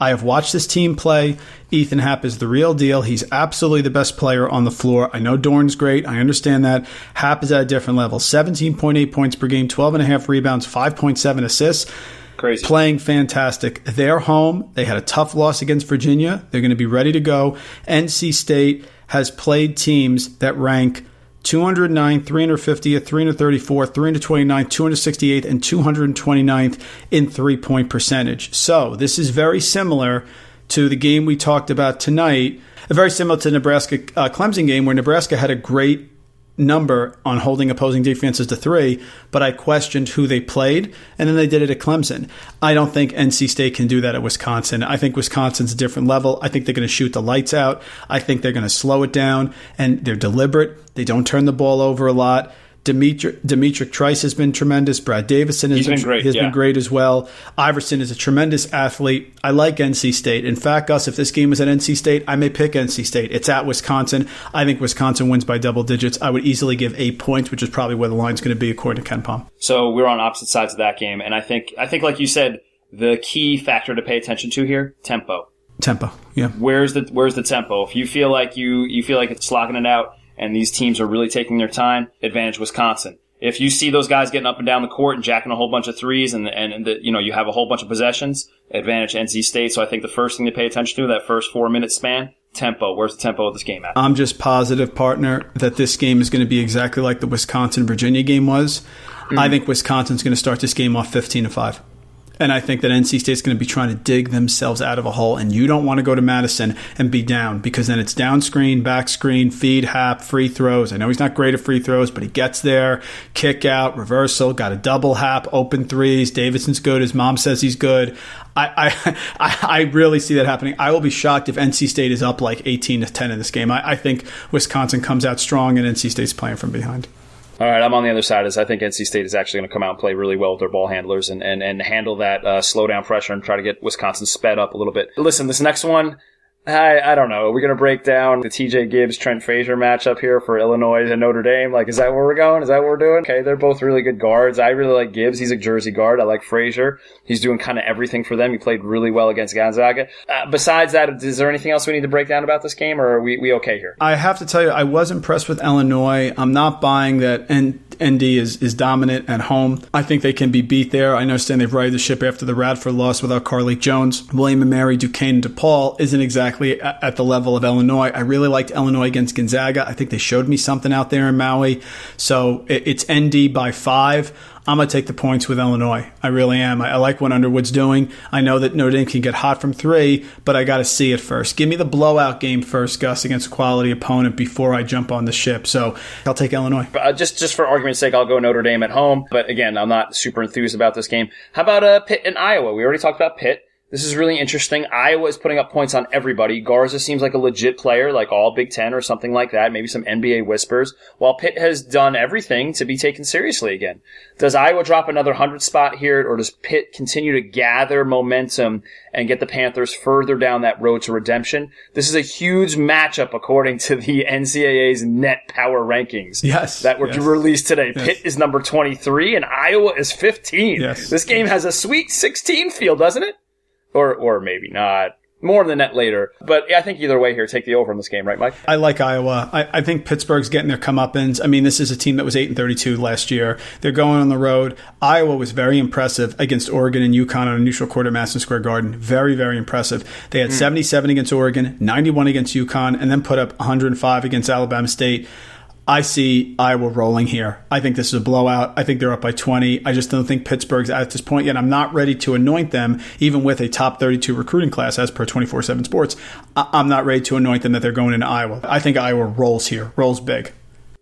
I have watched this team play. Ethan Happ is the real deal. He's absolutely the best player on the floor. I know Dorn's great. I understand that. Happ is at a different level. 17.8 points per game, 12.5 rebounds, 5.7 assists. Crazy. Playing fantastic. They're home. They had a tough loss against Virginia. They're going to be ready to go. NC State has played teams that rank 209, 350th, 334, 329, 268th, and 229th in three-point percentage. So this is very similar to the game we talked about tonight, very similar to the Nebraska-Clemson game where Nebraska had a great number on holding opposing defenses to three, but I questioned who they played, and then they did it at Clemson. I don't think NC State can do that at Wisconsin. I think Wisconsin's a different level. I think they're going to shoot the lights out. I think they're going to slow it down, and they're deliberate. They don't turn the ball over a lot. Demetric Trice has been tremendous. Brad Davison has been great as well. Iverson is a tremendous athlete. I like NC State. In fact, Gus, if this game was at NC State, I may pick NC State. It's at Wisconsin. I think Wisconsin wins by double digits. I would easily give 8 points, which is probably where the line's going to be according to Ken Palm. So we're on opposite sides of that game, and I think like you said, the key factor to pay attention to here, tempo. Tempo, yeah. Where's the tempo? If you feel like you feel like it's slogging it out, and these teams are really taking their time, advantage Wisconsin. If you see those guys getting up and down the court and jacking a whole bunch of threes and you have a whole bunch of possessions, advantage NC State. So I think the first thing to pay attention to, that first 4 minute span, tempo. Where's the tempo of this game at? I'm just positive, partner, that this game is going to be exactly like the Wisconsin-Virginia game was. Mm-hmm. I think Wisconsin's going to start this game off 15-5. And I think that NC State's going to be trying to dig themselves out of a hole. And you don't want to go to Madison and be down, because then it's down screen, back screen, feed, Hap, free throws. I know he's not great at free throws, but he gets there. Kick out, reversal, got a double Hap, open threes. Davidson's good. His mom says he's good. I really see that happening. I will be shocked if NC State is up like 18-10 in this game. I think Wisconsin comes out strong and NC State's playing from behind. All right, I'm on the other side. I think NC State is actually going to come out and play really well with their ball handlers and handle that slow down pressure and try to get Wisconsin sped up a little bit. Listen, this next one, I don't know. We're going to break down the TJ Gibbs, Trent Frazier matchup here for Illinois and Notre Dame. Like, is that where we're going? Is that what we're doing? Okay, they're both really good guards. I really like Gibbs. He's a Jersey guard. I like Frazier. He's doing kind of everything for them. He played really well against Gonzaga. Besides that, is there anything else we need to break down about this game, or are we okay here? I have to tell you, I was impressed with Illinois. I'm not buying that ND is dominant at home. I think they can be beat there. I understand they've righted the ship after the Radford loss without Carlik Jones. William and Mary, Duquesne, and DePaul isn't exactly at the level of Illinois. I really liked Illinois against Gonzaga. I think they showed me something out there in Maui. So it's ND by 5. I'm going to take the points with Illinois. I really am. I like what Underwood's doing. I know that Notre Dame can get hot from 3, but I got to see it first. Give me the blowout game first, Gus, against a quality opponent before I jump on the ship. So I'll take Illinois. Just for argument's sake, I'll go Notre Dame at home. But again, I'm not super enthused about this game. How about Pitt and Iowa? We already talked about Pitt. This is really interesting. Iowa is putting up points on everybody. Garza seems like a legit player, like all Big Ten or something like that. Maybe some NBA whispers. While Pitt has done everything to be taken seriously again. Does Iowa drop another 100 spot here, or does Pitt continue to gather momentum and get the Panthers further down that road to redemption? This is a huge matchup according to the NCAA's net power rankings that were released today. Pitt is number 23 and Iowa is 15. This game has a sweet 16 feel, doesn't it? Or maybe not. More on the net later. But I think either way here, take the over in this game, right, Mike? I like Iowa. I think Pittsburgh's getting their comeuppance. I mean, this is a team that was 8-32 last year. They're going on the road. Iowa was very impressive against Oregon and UConn on a neutral court at Madison Square Garden. Very, very impressive. They had 77 against Oregon, 91 against UConn, and then put up 105 against Alabama State. I see Iowa rolling here. I think this is a blowout. I think they're up by 20. I just don't think Pittsburgh's at this point yet. I'm not ready to anoint them, even with a top 32 recruiting class as per 24/7 Sports. I'm not ready to anoint them that they're going into Iowa. I think Iowa rolls here, rolls big.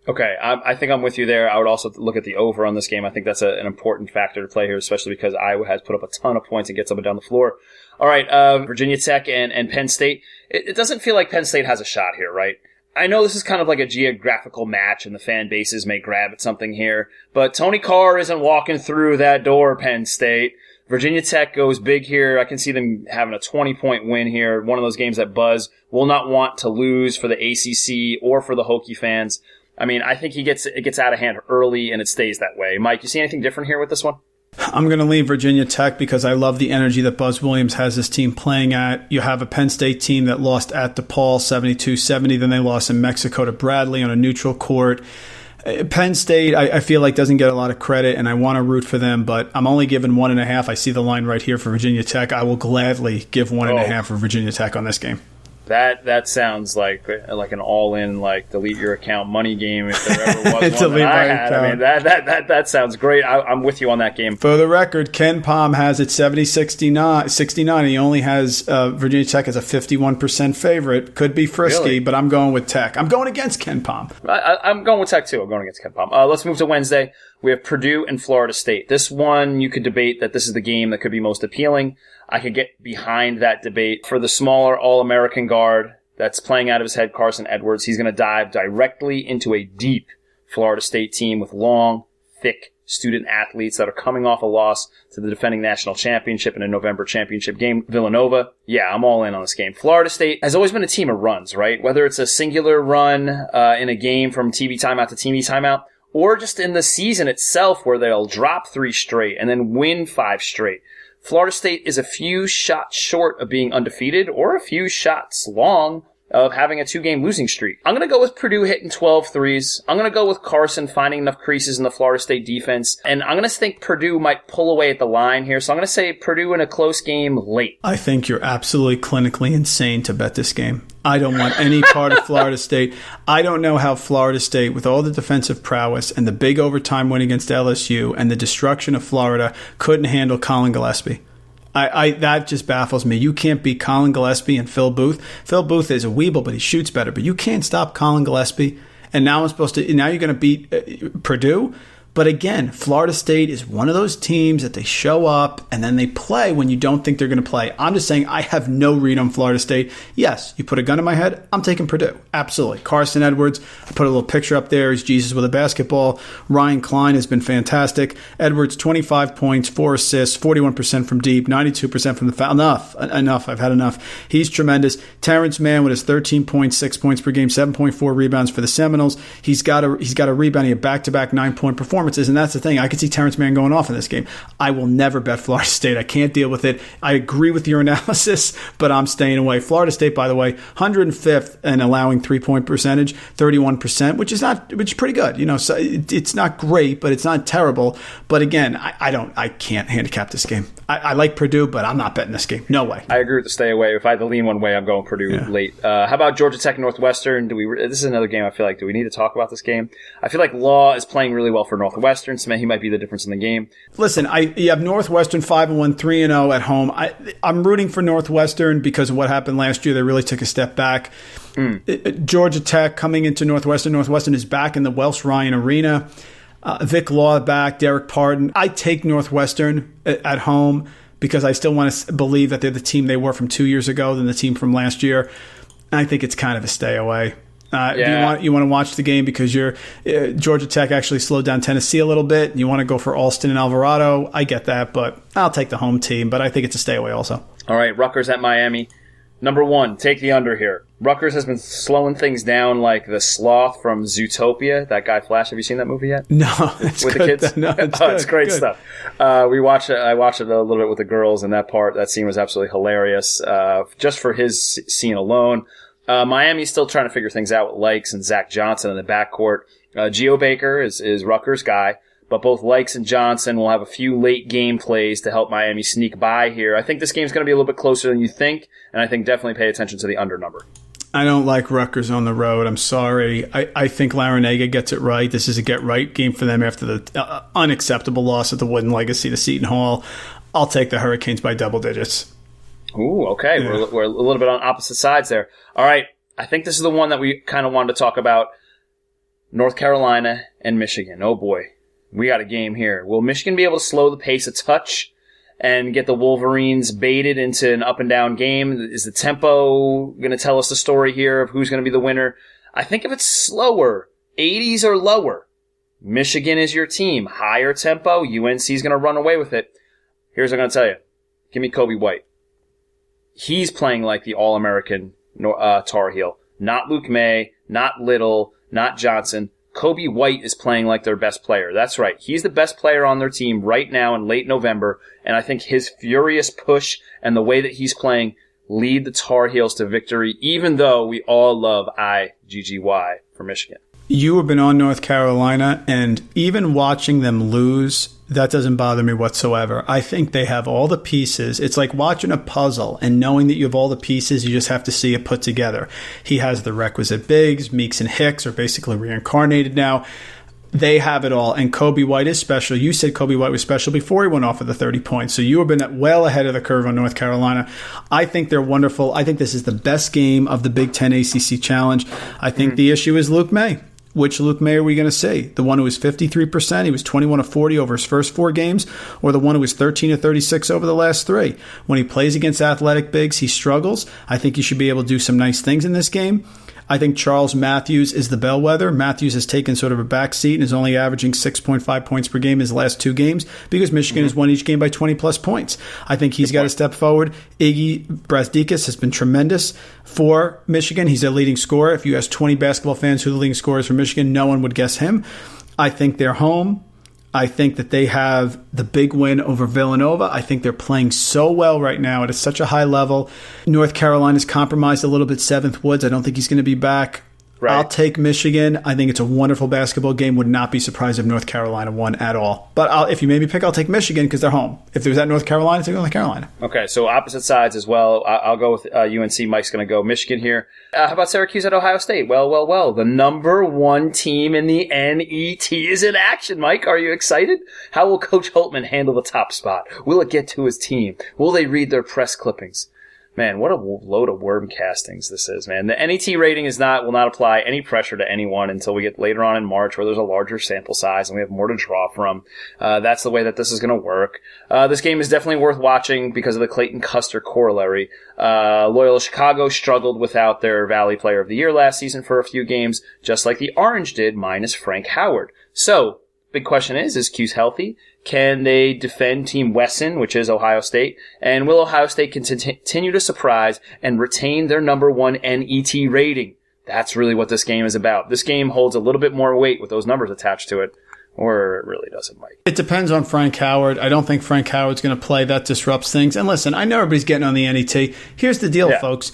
Okay, I think I'm with you there. I would also look at the over on this game. I think that's an important factor to play here, especially because Iowa has put up a ton of points and gets up and down the floor. All right, Virginia Tech and Penn State. It doesn't feel like Penn State has a shot here, right? I know this is kind of like a geographical match and the fan bases may grab at something here, but Tony Carr isn't walking through that door, Penn State. Virginia Tech goes big here. I can see them having a 20-point win here. One of those games that Buzz will not want to lose for the ACC or for the Hokie fans. I mean, I think it gets out of hand early and it stays that way. Mike, you see anything different here with this one? I'm going to leave Virginia Tech because I love the energy that Buzz Williams has this team playing at. You have a Penn State team that lost at DePaul 72-70. Then they lost in Mexico to Bradley on a neutral court. Penn State, I feel like, doesn't get a lot of credit, and I want to root for them, but I'm only giving 1.5. I see the line right here for Virginia Tech. I will gladly give 1.5 for Virginia Tech on this game. That sounds like an all-in, like, delete your account money game if there ever was one that I had. I mean, that sounds great. I'm with you on that game. For the record, Ken Pom has it 70-69, and he only has Virginia Tech as a 51% favorite. Could be frisky, really? But I'm going with Tech. I'm going against Ken Pom. I'm going with Tech, too. I'm going against Ken Pom. Let's move to Wednesday. We have Purdue and Florida State. This one, you could debate that this is the game that could be most appealing. I could get behind that debate. For the smaller All-American guard that's playing out of his head, Carson Edwards, he's going to dive directly into a deep Florida State team with long, thick student athletes that are coming off a loss to the defending national championship in a November championship game, Villanova. Yeah, I'm all in on this game. Florida State has always been a team of runs, right? Whether it's a singular run in a game from TV timeout to TV timeout, or just in the season itself where they'll drop 3 straight and then win 5 straight. Florida State is a few shots short of being undefeated or a few shots long of having a 2-game losing streak. I'm going to go with Purdue hitting 12 threes. I'm going to go with Carson finding enough creases in the Florida State defense. And I'm going to think Purdue might pull away at the line here. So I'm going to say Purdue in a close game late. I think you're absolutely clinically insane to bet this game. I don't want any part of Florida State. I don't know how Florida State, with all the defensive prowess and the big overtime win against LSU and the destruction of Florida, couldn't handle Colin Gillespie. That just baffles me. You can't beat Colin Gillespie and Phil Booth. Phil Booth is a weeble, but he shoots better. But you can't stop Colin Gillespie. And now you're going to beat Purdue. But again, Florida State is one of those teams that they show up and then they play when you don't think they're going to play. I'm just saying I have no read on Florida State. Yes, you put a gun in my head, I'm taking Purdue. Absolutely. Carson Edwards, I put a little picture up there. He's Jesus with a basketball. Ryan Klein has been fantastic. Edwards, 25 points, 4 assists, 41% from deep, 92% from the foul. Enough. I've had enough. He's tremendous. Terrence Mann with his 13.6 points per game, 7.4 rebounds for the Seminoles. He's got a rebound. He had back-to-back 9-point performances. And that's the thing. I could see Terrence Mann going off in this game. I will never bet Florida State. I can't deal with it. I agree with your analysis, but I'm staying away. Florida State, by the way, 105th in allowing 3-point percentage, 31%, which is pretty good. You know, so it's not great, but it's not terrible. But again, I can't handicap this game. I like Purdue, but I'm not betting this game. No way. I agree with the stay away. If I had to lean one way, I'm going Purdue late. How about Georgia Tech and Northwestern? This is another game I feel like, do we need to talk about this game? I feel like Law is playing really well for Northwestern, so he might be the difference in the game. Listen, you have Northwestern 5-1, 3-0 at home. I'm rooting for Northwestern because of what happened last year. They really took a step back. Georgia Tech coming into Northwestern. Northwestern is back in the Welsh Ryan Arena. Vic Law back, Derek Pardon. I take Northwestern at home, because I still want to believe that they're the team they were from 2 years ago than the team from last year. I think it's kind of a stay away. If you want to watch the game because Georgia Tech actually slowed down Tennessee a little bit, and you want to go for Alston and Alvarado, I get that, but I'll take the home team. But I think it's a stay away also. All right, Rutgers at Miami. Number 1, take the under here. Rutgers has been slowing things down like the sloth from Zootopia. That guy Flash. Have you seen that movie yet? No, it's with good. the kids. No, it's it's great stuff. I watched it a little bit with the girls, and that scene was absolutely hilarious. Just for his scene alone. Miami's still trying to figure things out with Likes and Zach Johnson in the backcourt. Geo Baker is Rutgers' guy, but both Likes and Johnson will have a few late game plays to help Miami sneak by here. I think this game's going to be a little bit closer than you think, and I think definitely pay attention to the under number. I don't like Rutgers on the road. I'm sorry. I think Larinaga gets it right. This is a get-right game for them after the unacceptable loss at the Wooden Legacy to Seton Hall. I'll take the Hurricanes by double digits. Ooh, okay. Yeah. We're a little bit on opposite sides there. All right. I think this is the one that we kind of wanted to talk about. North Carolina and Michigan. Oh, boy. We got a game here. Will Michigan be able to slow the pace a touch and get the Wolverines baited into an up-and-down game? Is the tempo going to tell us the story here of who's going to be the winner? I think if it's slower, 80s or lower, Michigan is your team. Higher tempo, UNC is going to run away with it. Here's what I'm going to tell you. Give me Kobe White. He's playing like the All-American Tar Heel. Not Luke May, not Little, not Johnson. Kobe White is playing like their best player. That's right. He's the best player on their team right now in late November, and I think his furious push and the way that he's playing lead the Tar Heels to victory, even though we all love IGGY for Michigan. You have been on North Carolina, and even watching them lose, that doesn't bother me whatsoever. I think they have all the pieces. It's like watching a puzzle and knowing that you have all the pieces, you just have to see it put together. He has the requisite bigs. Meeks and Hicks are basically reincarnated now. They have it all, and Kobe White is special. You said Kobe White was special before he went off of the 30 points, so you have been well ahead of the curve on North Carolina. I think they're wonderful. I think this is the best game of the Big Ten ACC Challenge. I think the issue is Luke May. Which Luke May are we going to see? The one who was 53%, he was 21 of 40 over his first 4 games, or the one who was 13 of 36 over the last 3? When he plays against athletic bigs, he struggles. I think he should be able to do some nice things in this game. I think Charles Matthews is the bellwether. Matthews has taken sort of a back seat and is only averaging 6.5 points per game in his last 2 games because Michigan has won each game by 20-plus points. I think he's got to step forward. Iggy Brazdeikis has been tremendous for Michigan. He's a leading scorer. If you ask 20 basketball fans who the leading scorer is for Michigan, no one would guess him. I think they're home. I think that they have the big win over Villanova. I think they're playing so well right now at such a high level. North Carolina's compromised a little bit. Seventh Woods, I don't think he's going to be back. Right. I'll take Michigan. I think it's a wonderful basketball game. Would not be surprised if North Carolina won at all. But if you made me pick, I'll take Michigan because they're home. If it was at North Carolina, I'd take North Carolina. Okay, so opposite sides as well. I'll go with UNC. Mike's going to go Michigan here. How about Syracuse at Ohio State? Well. The number 1 team in the NET is in action, Mike. Are you excited? How will Coach Holtman handle the top spot? Will it get to his team? Will they read their press clippings? Man, what a load of worm castings this is, man. The NET rating will not apply any pressure to anyone until we get later on in March where there's a larger sample size and we have more to draw from. That's the way that this is going to work. This game is definitely worth watching because of the Clayton Custer corollary. Loyola Chicago struggled without their Valley Player of the Year last season for a few games, just like the Orange did minus Frank Howard. So, big question is Cuse healthy? Can they defend Team Wesson, which is Ohio State? And will Ohio State continue to surprise and retain their number 1 NET rating? That's really what this game is about. This game holds a little bit more weight with those numbers attached to it, or it really doesn't, Mike. It depends on Frank Howard. I don't think Frank Howard's going to play. That disrupts things. And listen, I know everybody's getting on the NET. Here's the deal, folks.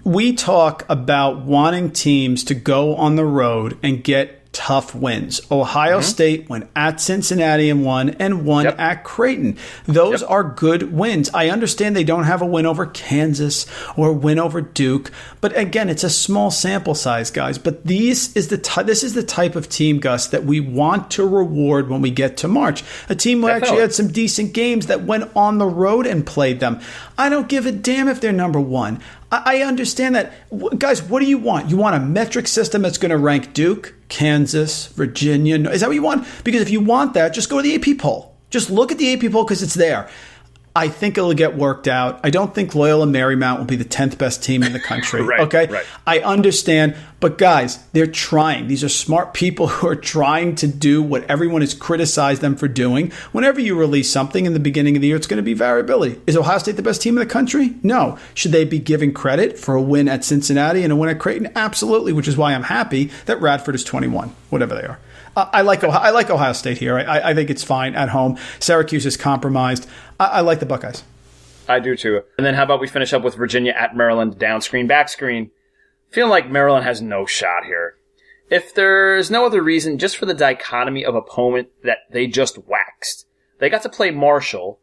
We talk about wanting teams to go on the road and get tough wins. Ohio State went at Cincinnati and won at Creighton. Those are good wins. I understand they don't have a win over Kansas or a win over Duke, but again, it's a small sample size, guys. But this is the type of team, Gus, that we want to reward when we get to March. A team who actually had some decent games that went on the road and played them. I don't give a damn if they're number 1. I understand that. Guys, what do you want? You want a metric system that's going to rank Duke, Kansas, Virginia? Is that what you want? Because if you want that, just go to the AP poll. Just look at the AP poll because it's there. I think it'll get worked out. I don't think Loyola Marymount will be the 10th best team in the country. Right, okay? right. I understand. But guys, they're trying. These are smart people who are trying to do what everyone has criticized them for doing. Whenever you release something in the beginning of the year, it's going to be variability. Is Ohio State the best team in the country? No. Should they be given credit for a win at Cincinnati and a win at Creighton? Absolutely, which is why I'm happy that Radford is 21, whatever they are. I like Ohio State here. I think it's fine at home. Syracuse is compromised. I like the Buckeyes. I do too. And then how about we finish up with Virginia at Maryland, down screen, back screen. Feeling like Maryland has no shot here. If there's no other reason, just for the dichotomy of opponent that they just waxed. They got to play Marshall,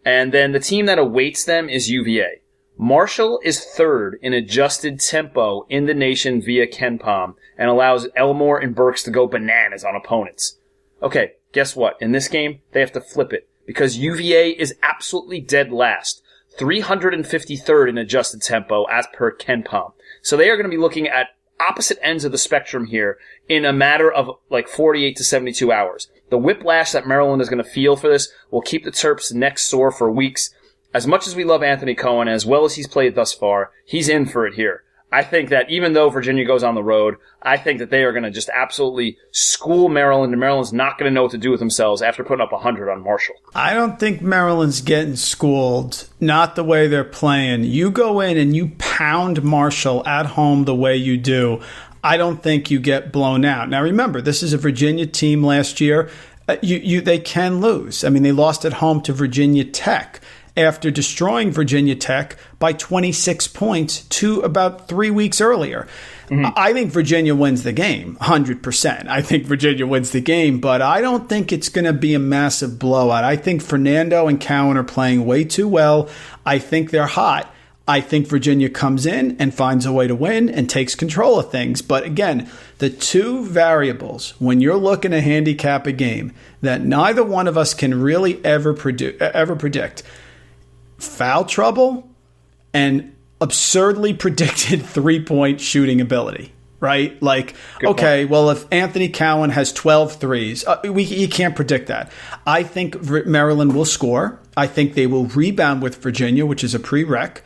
and then the team that awaits them is UVA. Marshall is third in adjusted tempo in the nation via KenPom and allows Elmore and Burks to go bananas on opponents. Okay, guess what? In this game, they have to flip it because UVA is absolutely dead last, 353rd in adjusted tempo as per KenPom. So they are going to be looking at opposite ends of the spectrum here in a matter of like 48 to 72 hours. The whiplash that Maryland is going to feel for this will keep the Terps' necks sore for weeks. As much as we love Anthony Cohen, as well as he's played thus far, he's in for it here. I think that even though Virginia goes on the road, I think that they are going to just absolutely school Maryland, and Maryland's not going to know what to do with themselves after putting up 100 on Marshall. I don't think Maryland's getting schooled, not the way they're playing. You go in and you pound Marshall at home the way you do, I don't think you get blown out. Now remember, this is a Virginia team last year. They can lose. I mean, they lost at home to Virginia Tech after destroying Virginia Tech by 26 points about 3 weeks earlier. Mm-hmm. I think Virginia wins the game, 100%. I think Virginia wins the game, but I don't think it's going to be a massive blowout. I think Fernando and Cowan are playing way too well. I think they're hot. I think Virginia comes in and finds a way to win and takes control of things. But again, the two variables, when you're looking to handicap a game that neither one of us can really ever predict, foul trouble and absurdly predicted three-point shooting ability, right? Like, good okay, point. Well, if Anthony Cowan has 12 threes, you can't predict that. I think Maryland will score. I think they will rebound with Virginia, which is a prereq.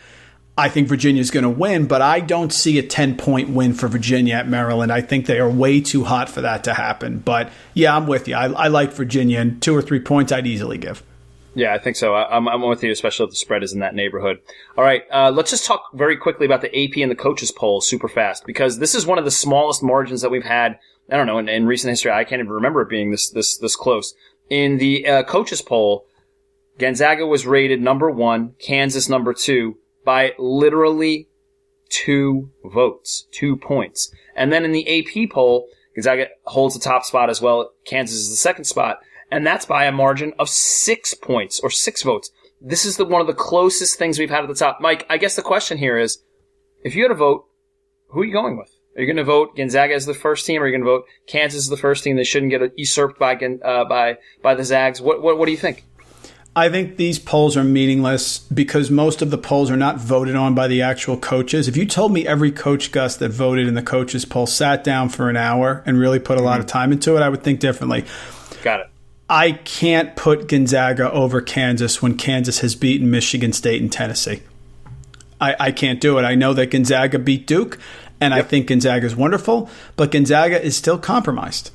I think Virginia's going to win, but I don't see a 10-point win for Virginia at Maryland. I think they are way too hot for that to happen. But, yeah, I'm with you. I like Virginia, and 2 or 3 points I'd easily give. Yeah, I think so. I'm with you, especially if the spread is in that neighborhood. All right, let's just talk very quickly about the AP and the coaches poll super fast, because this is one of the smallest margins that we've had, I don't know, in recent history. I can't even remember it being this close. In the coaches poll, Gonzaga was rated number 1, Kansas number 2, by literally 2 votes, 2 points. And then in the AP poll, Gonzaga holds the top spot as well. Kansas is the second spot. And that's by a margin of 6 points or 6 votes. This is one of the closest things we've had at the top. Mike, I guess the question here is, if you had to vote, who are you going with? Are you going to vote Gonzaga as the first team, or are you going to vote Kansas as the first team? They shouldn't get usurped by the Zags. What do you think? I think these polls are meaningless because most of the polls are not voted on by the actual coaches. If you told me every coach, Gus, that voted in the coaches poll sat down for an hour and really put a lot of time into it, I would think differently. Got it. I can't put Gonzaga over Kansas when Kansas has beaten Michigan State and Tennessee. I can't do it. I know that Gonzaga beat Duke, and I think Gonzaga is wonderful, but Gonzaga is still compromised.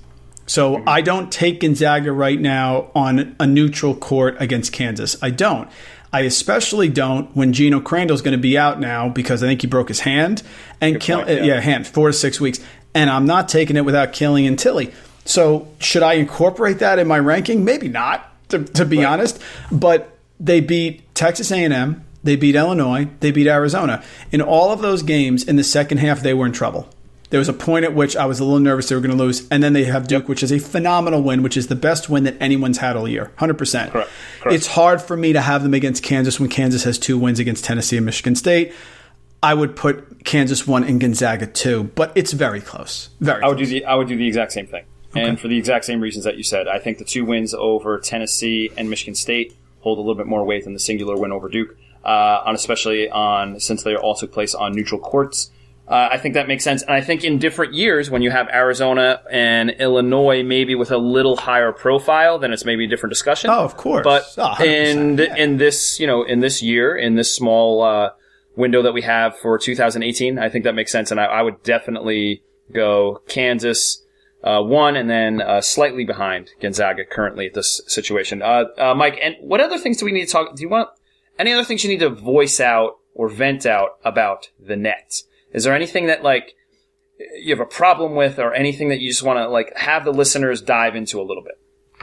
So I don't take Gonzaga right now on a neutral court against Kansas. I don't. I especially don't when Geno Crandall's going to be out now because I think he broke his hand and hand 4 to 6 weeks. And I'm not taking it without Killian Tilly. So should I incorporate that in my ranking? Maybe not, to be honest. But they beat Texas A&M, they beat Illinois, they beat Arizona. In all of those games in the second half, they were in trouble. There was a point at which I was a little nervous they were going to lose. And then they have Duke, which is a phenomenal win, which is the best win that anyone's had all year. 100%. Correct. It's hard for me to have them against Kansas when Kansas has 2 wins against Tennessee and Michigan State. I would put Kansas 1 and Gonzaga 2, but it's very close. Very close. I would do the exact same thing. Okay. And for the exact same reasons that you said. I think the 2 wins over Tennessee and Michigan State hold a little bit more weight than the singular win over Duke, especially since they all took place on neutral courts. I think that makes sense. And I think in different years, when you have Arizona and Illinois maybe with a little higher profile, then it's maybe a different discussion. Oh, of course. But in this, in this year, in this small window that we have for 2018, I think that makes sense. And I would definitely go Kansas 1 and then slightly behind Gonzaga currently at this situation. Mike, and what other things do we need to talk? Do you want any other things you need to voice out or vent out about the Nets? Is there anything that you have a problem with, or anything that you just want to have the listeners dive into a little bit?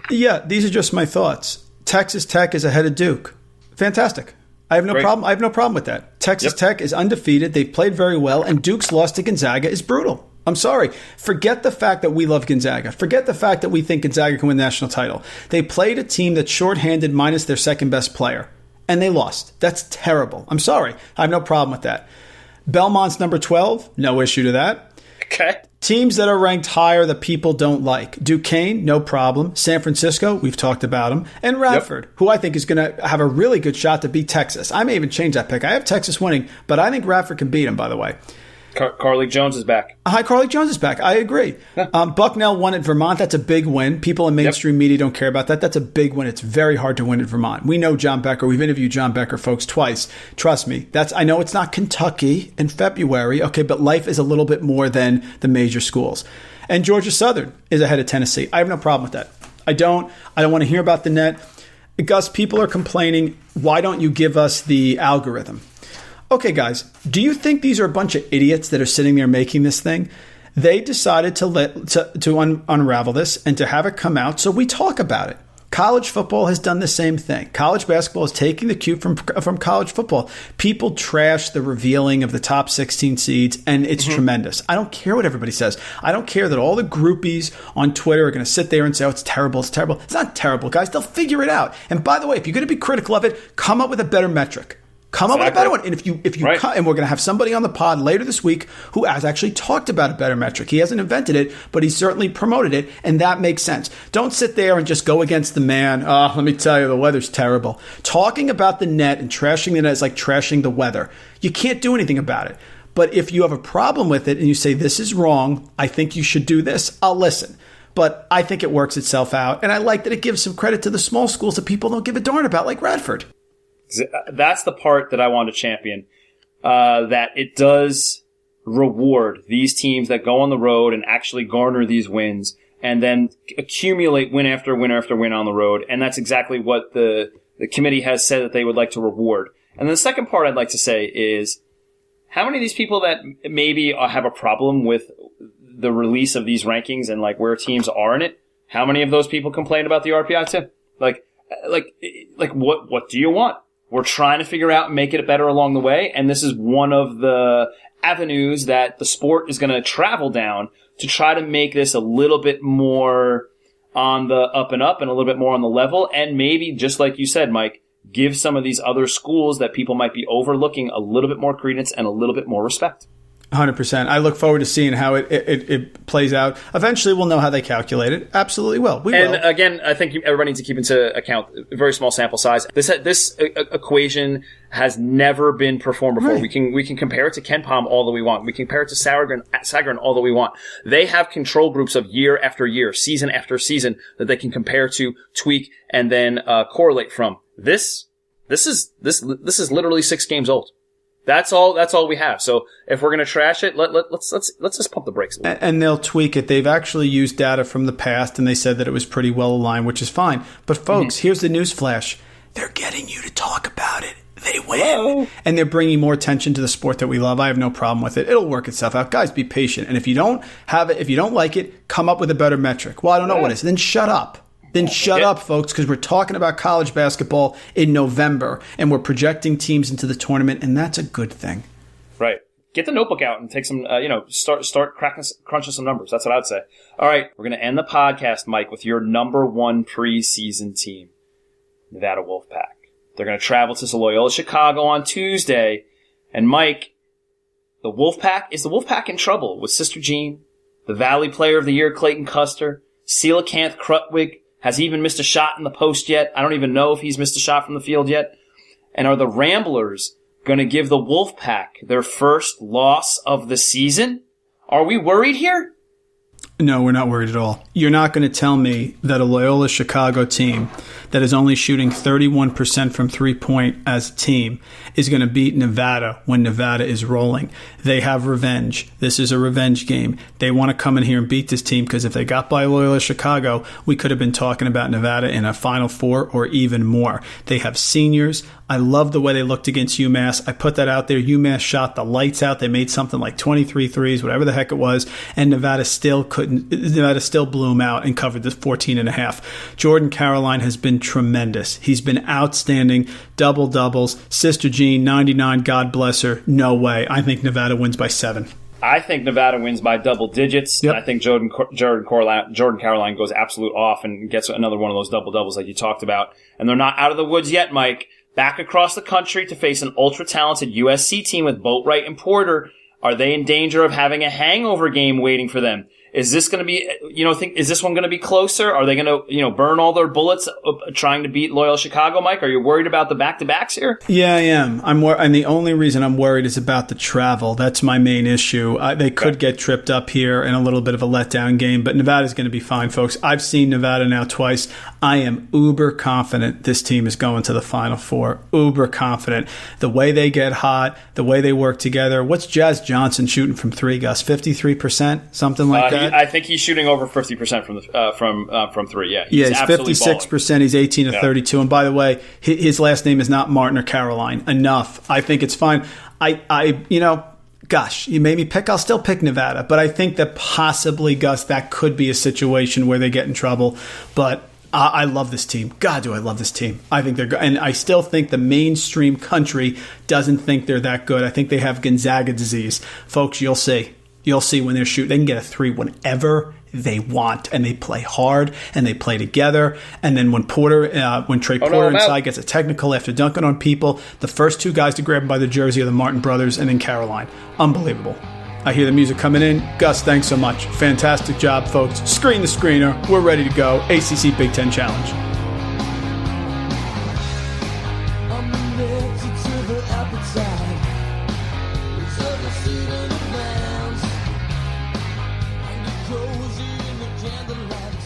Yeah, these are just my thoughts. Texas Tech is ahead of Duke. Fantastic. I have no problem. I have no problem with that. Texas Tech is undefeated. They've played very well, and Duke's loss to Gonzaga is brutal. I'm sorry. Forget the fact that we love Gonzaga. Forget the fact that we think Gonzaga can win the national title. They played a team that's shorthanded minus their second best player, and they lost. That's terrible. I'm sorry. I have no problem with that. Belmont's number 12, no issue to that. Okay. Teams that are ranked higher that people don't like. Duquesne, no problem. San Francisco, we've talked about them. And Radford, who I think is going to have a really good shot to beat Texas. I may even change that pick. I have Texas winning, but I think Radford can beat them, by the way. Carly Jones is back. Hi, Carly Jones is back. I agree. Bucknell won at Vermont. That's a big win. People in mainstream media don't care about that. That's a big win. It's very hard to win at Vermont. We know John Becker. We've interviewed John Becker, folks, twice. Trust me. I know it's not Kentucky in February, okay, but life is a little bit more than the major schools. And Georgia Southern is ahead of Tennessee. I have no problem with that. I don't want to hear about the net. Gus, people are complaining, why don't you give us the algorithm? Okay, guys, do you think these are a bunch of idiots that are sitting there making this thing? They decided to unravel this and to have it come out, so we talk about it. College football has done the same thing. College basketball is taking the cue from college football. People trash the revealing of the top 16 seeds, and it's tremendous. I don't care what everybody says. I don't care that all the groupies on Twitter are going to sit there and say, oh, it's terrible, it's terrible. It's not terrible, guys. They'll figure it out. And by the way, if you're going to be critical of it, come up with a better metric. Come up with a better one. And if you and we're going to have somebody on the pod later this week who has actually talked about a better metric. He hasn't invented it, but he certainly promoted it, and that makes sense. Don't sit there and just go against the man. Oh, let me tell you, the weather's terrible. Talking about the net and trashing the net is like trashing the weather. You can't do anything about it. But if you have a problem with it and you say, this is wrong, I think you should do this, I'll listen. But I think it works itself out. And I like that it gives some credit to the small schools that people don't give a darn about, like Radford. That's the part that I want to champion, that it does reward these teams that go on the road and actually garner these wins and then accumulate win after win after win on the road. And that's exactly what the committee has said that they would like to reward. And the second part I'd like to say is, how many of these people that maybe have a problem with the release of these rankings and where teams are in it, how many of those people complain about the RPI too? What do you want? We're trying to figure out and make it better along the way, and this is one of the avenues that the sport is going to travel down to try to make this a little bit more on the up and up and a little bit more on the level, and maybe, just like you said, Mike, give some of these other schools that people might be overlooking a little bit more credence and a little bit more respect. 100%. I look forward to seeing how it plays out. Eventually, we'll know how they calculate it. Absolutely will. We will. And again, I think everybody needs to keep into account a very small sample size. This equation has never been performed before. Right. We can compare it to Ken Palm all that we want. We can compare it to Sagarin all that we want. They have control groups of year after year, season after season that they can compare to, tweak, and then correlate from. This is literally 6 games old. That's all we have. So if we're going to trash it, let's just pump the brakes a little. And they'll tweak it. They've actually used data from the past, and they said that it was pretty well aligned, which is fine. But folks, here's the news flash. They're getting you to talk about it. They win. Whoa. And they're bringing more attention to the sport that we love. I have no problem with it. It'll work itself out. Guys, be patient. And if you don't have it, if you don't like it, come up with a better metric. Well, I don't know what it is. Then shut up. Then shut up, folks, because we're talking about college basketball in November, and we're projecting teams into the tournament, and that's a good thing. Right. Get the notebook out and take some, start crunching some numbers. That's what I would say. All right, we're going to end the podcast, Mike, with your number 1 preseason team, Nevada Wolfpack. They're going to travel to Loyola Chicago on Tuesday, and Mike, the Wolfpack in trouble with Sister Jean, the Valley Player of the Year, Clayton Custer, Coelacanth Krutwig. Has he even missed a shot in the post yet? I don't even know if he's missed a shot from the field yet. And are the Ramblers going to give the Wolfpack their first loss of the season? Are we worried here? No, we're not worried at all. You're not going to tell me that a Loyola Chicago team that is only shooting 31% from three-point as a team is going to beat Nevada when Nevada is rolling. They have revenge. This is a revenge game. They want to come in here and beat this team because if they got by Loyola Chicago, we could have been talking about Nevada in a Final Four or even more. They have seniors. I love the way they looked against UMass. I put that out there. UMass shot the lights out. They made something like 23 threes, whatever the heck it was, and Nevada still blew them out and covered the 14.5. Jordan Caroline has been tremendous. He's been outstanding. Double-doubles. Sister Jean, 99, God bless her. No way. I think Nevada wins by 7. I think Nevada wins by double digits. Yep. And I think Jordan Caroline goes absolute off and gets another one of those double-doubles like you talked about. And they're not out of the woods yet, Mike. Back across the country to face an ultra-talented USC team with Boatwright and Porter. Are they in danger of having a hangover game waiting for them? Is this going to be, is this one going to be closer? Are they going to, burn all their bullets trying to beat Loyola Chicago, Mike? Are you worried about the back-to-backs here? Yeah, I am. And the only reason I'm worried is about the travel. That's my main issue. They could get tripped up here in a little bit of a letdown game, but Nevada's going to be fine, folks. I've seen Nevada now twice. I am uber confident this team is going to the Final Four. Uber confident. The way they get hot, the way they work together. What's Jazz Johnson shooting from three, Gus? 53%? Something like that? I think he's shooting over 50% from three. Yeah, he's 56%. Balling. He's 18 to 32. And by the way, his last name is not Martin or Caroline. Enough. I think it's fine. Gosh, you made me pick. I'll still pick Nevada, but I think that possibly, Gus, that could be a situation where they get in trouble. But I love this team. God, do I love this team. I think they're good. And I still think the mainstream country doesn't think they're that good. I think they have Gonzaga disease. Folks, you'll see. You'll see when they're shooting. They can get a three whenever they want, and they play hard, and they play together. And then when Trey Porter inside gets a technical after dunking on people, the first two guys to grab him by the jersey are the Martin brothers and then Caroline. Unbelievable. I hear the music coming in. Gus, thanks so much. Fantastic job, folks. Screen the screener. We're ready to go. ACC Big Ten Challenge. Cozy in the candlelight.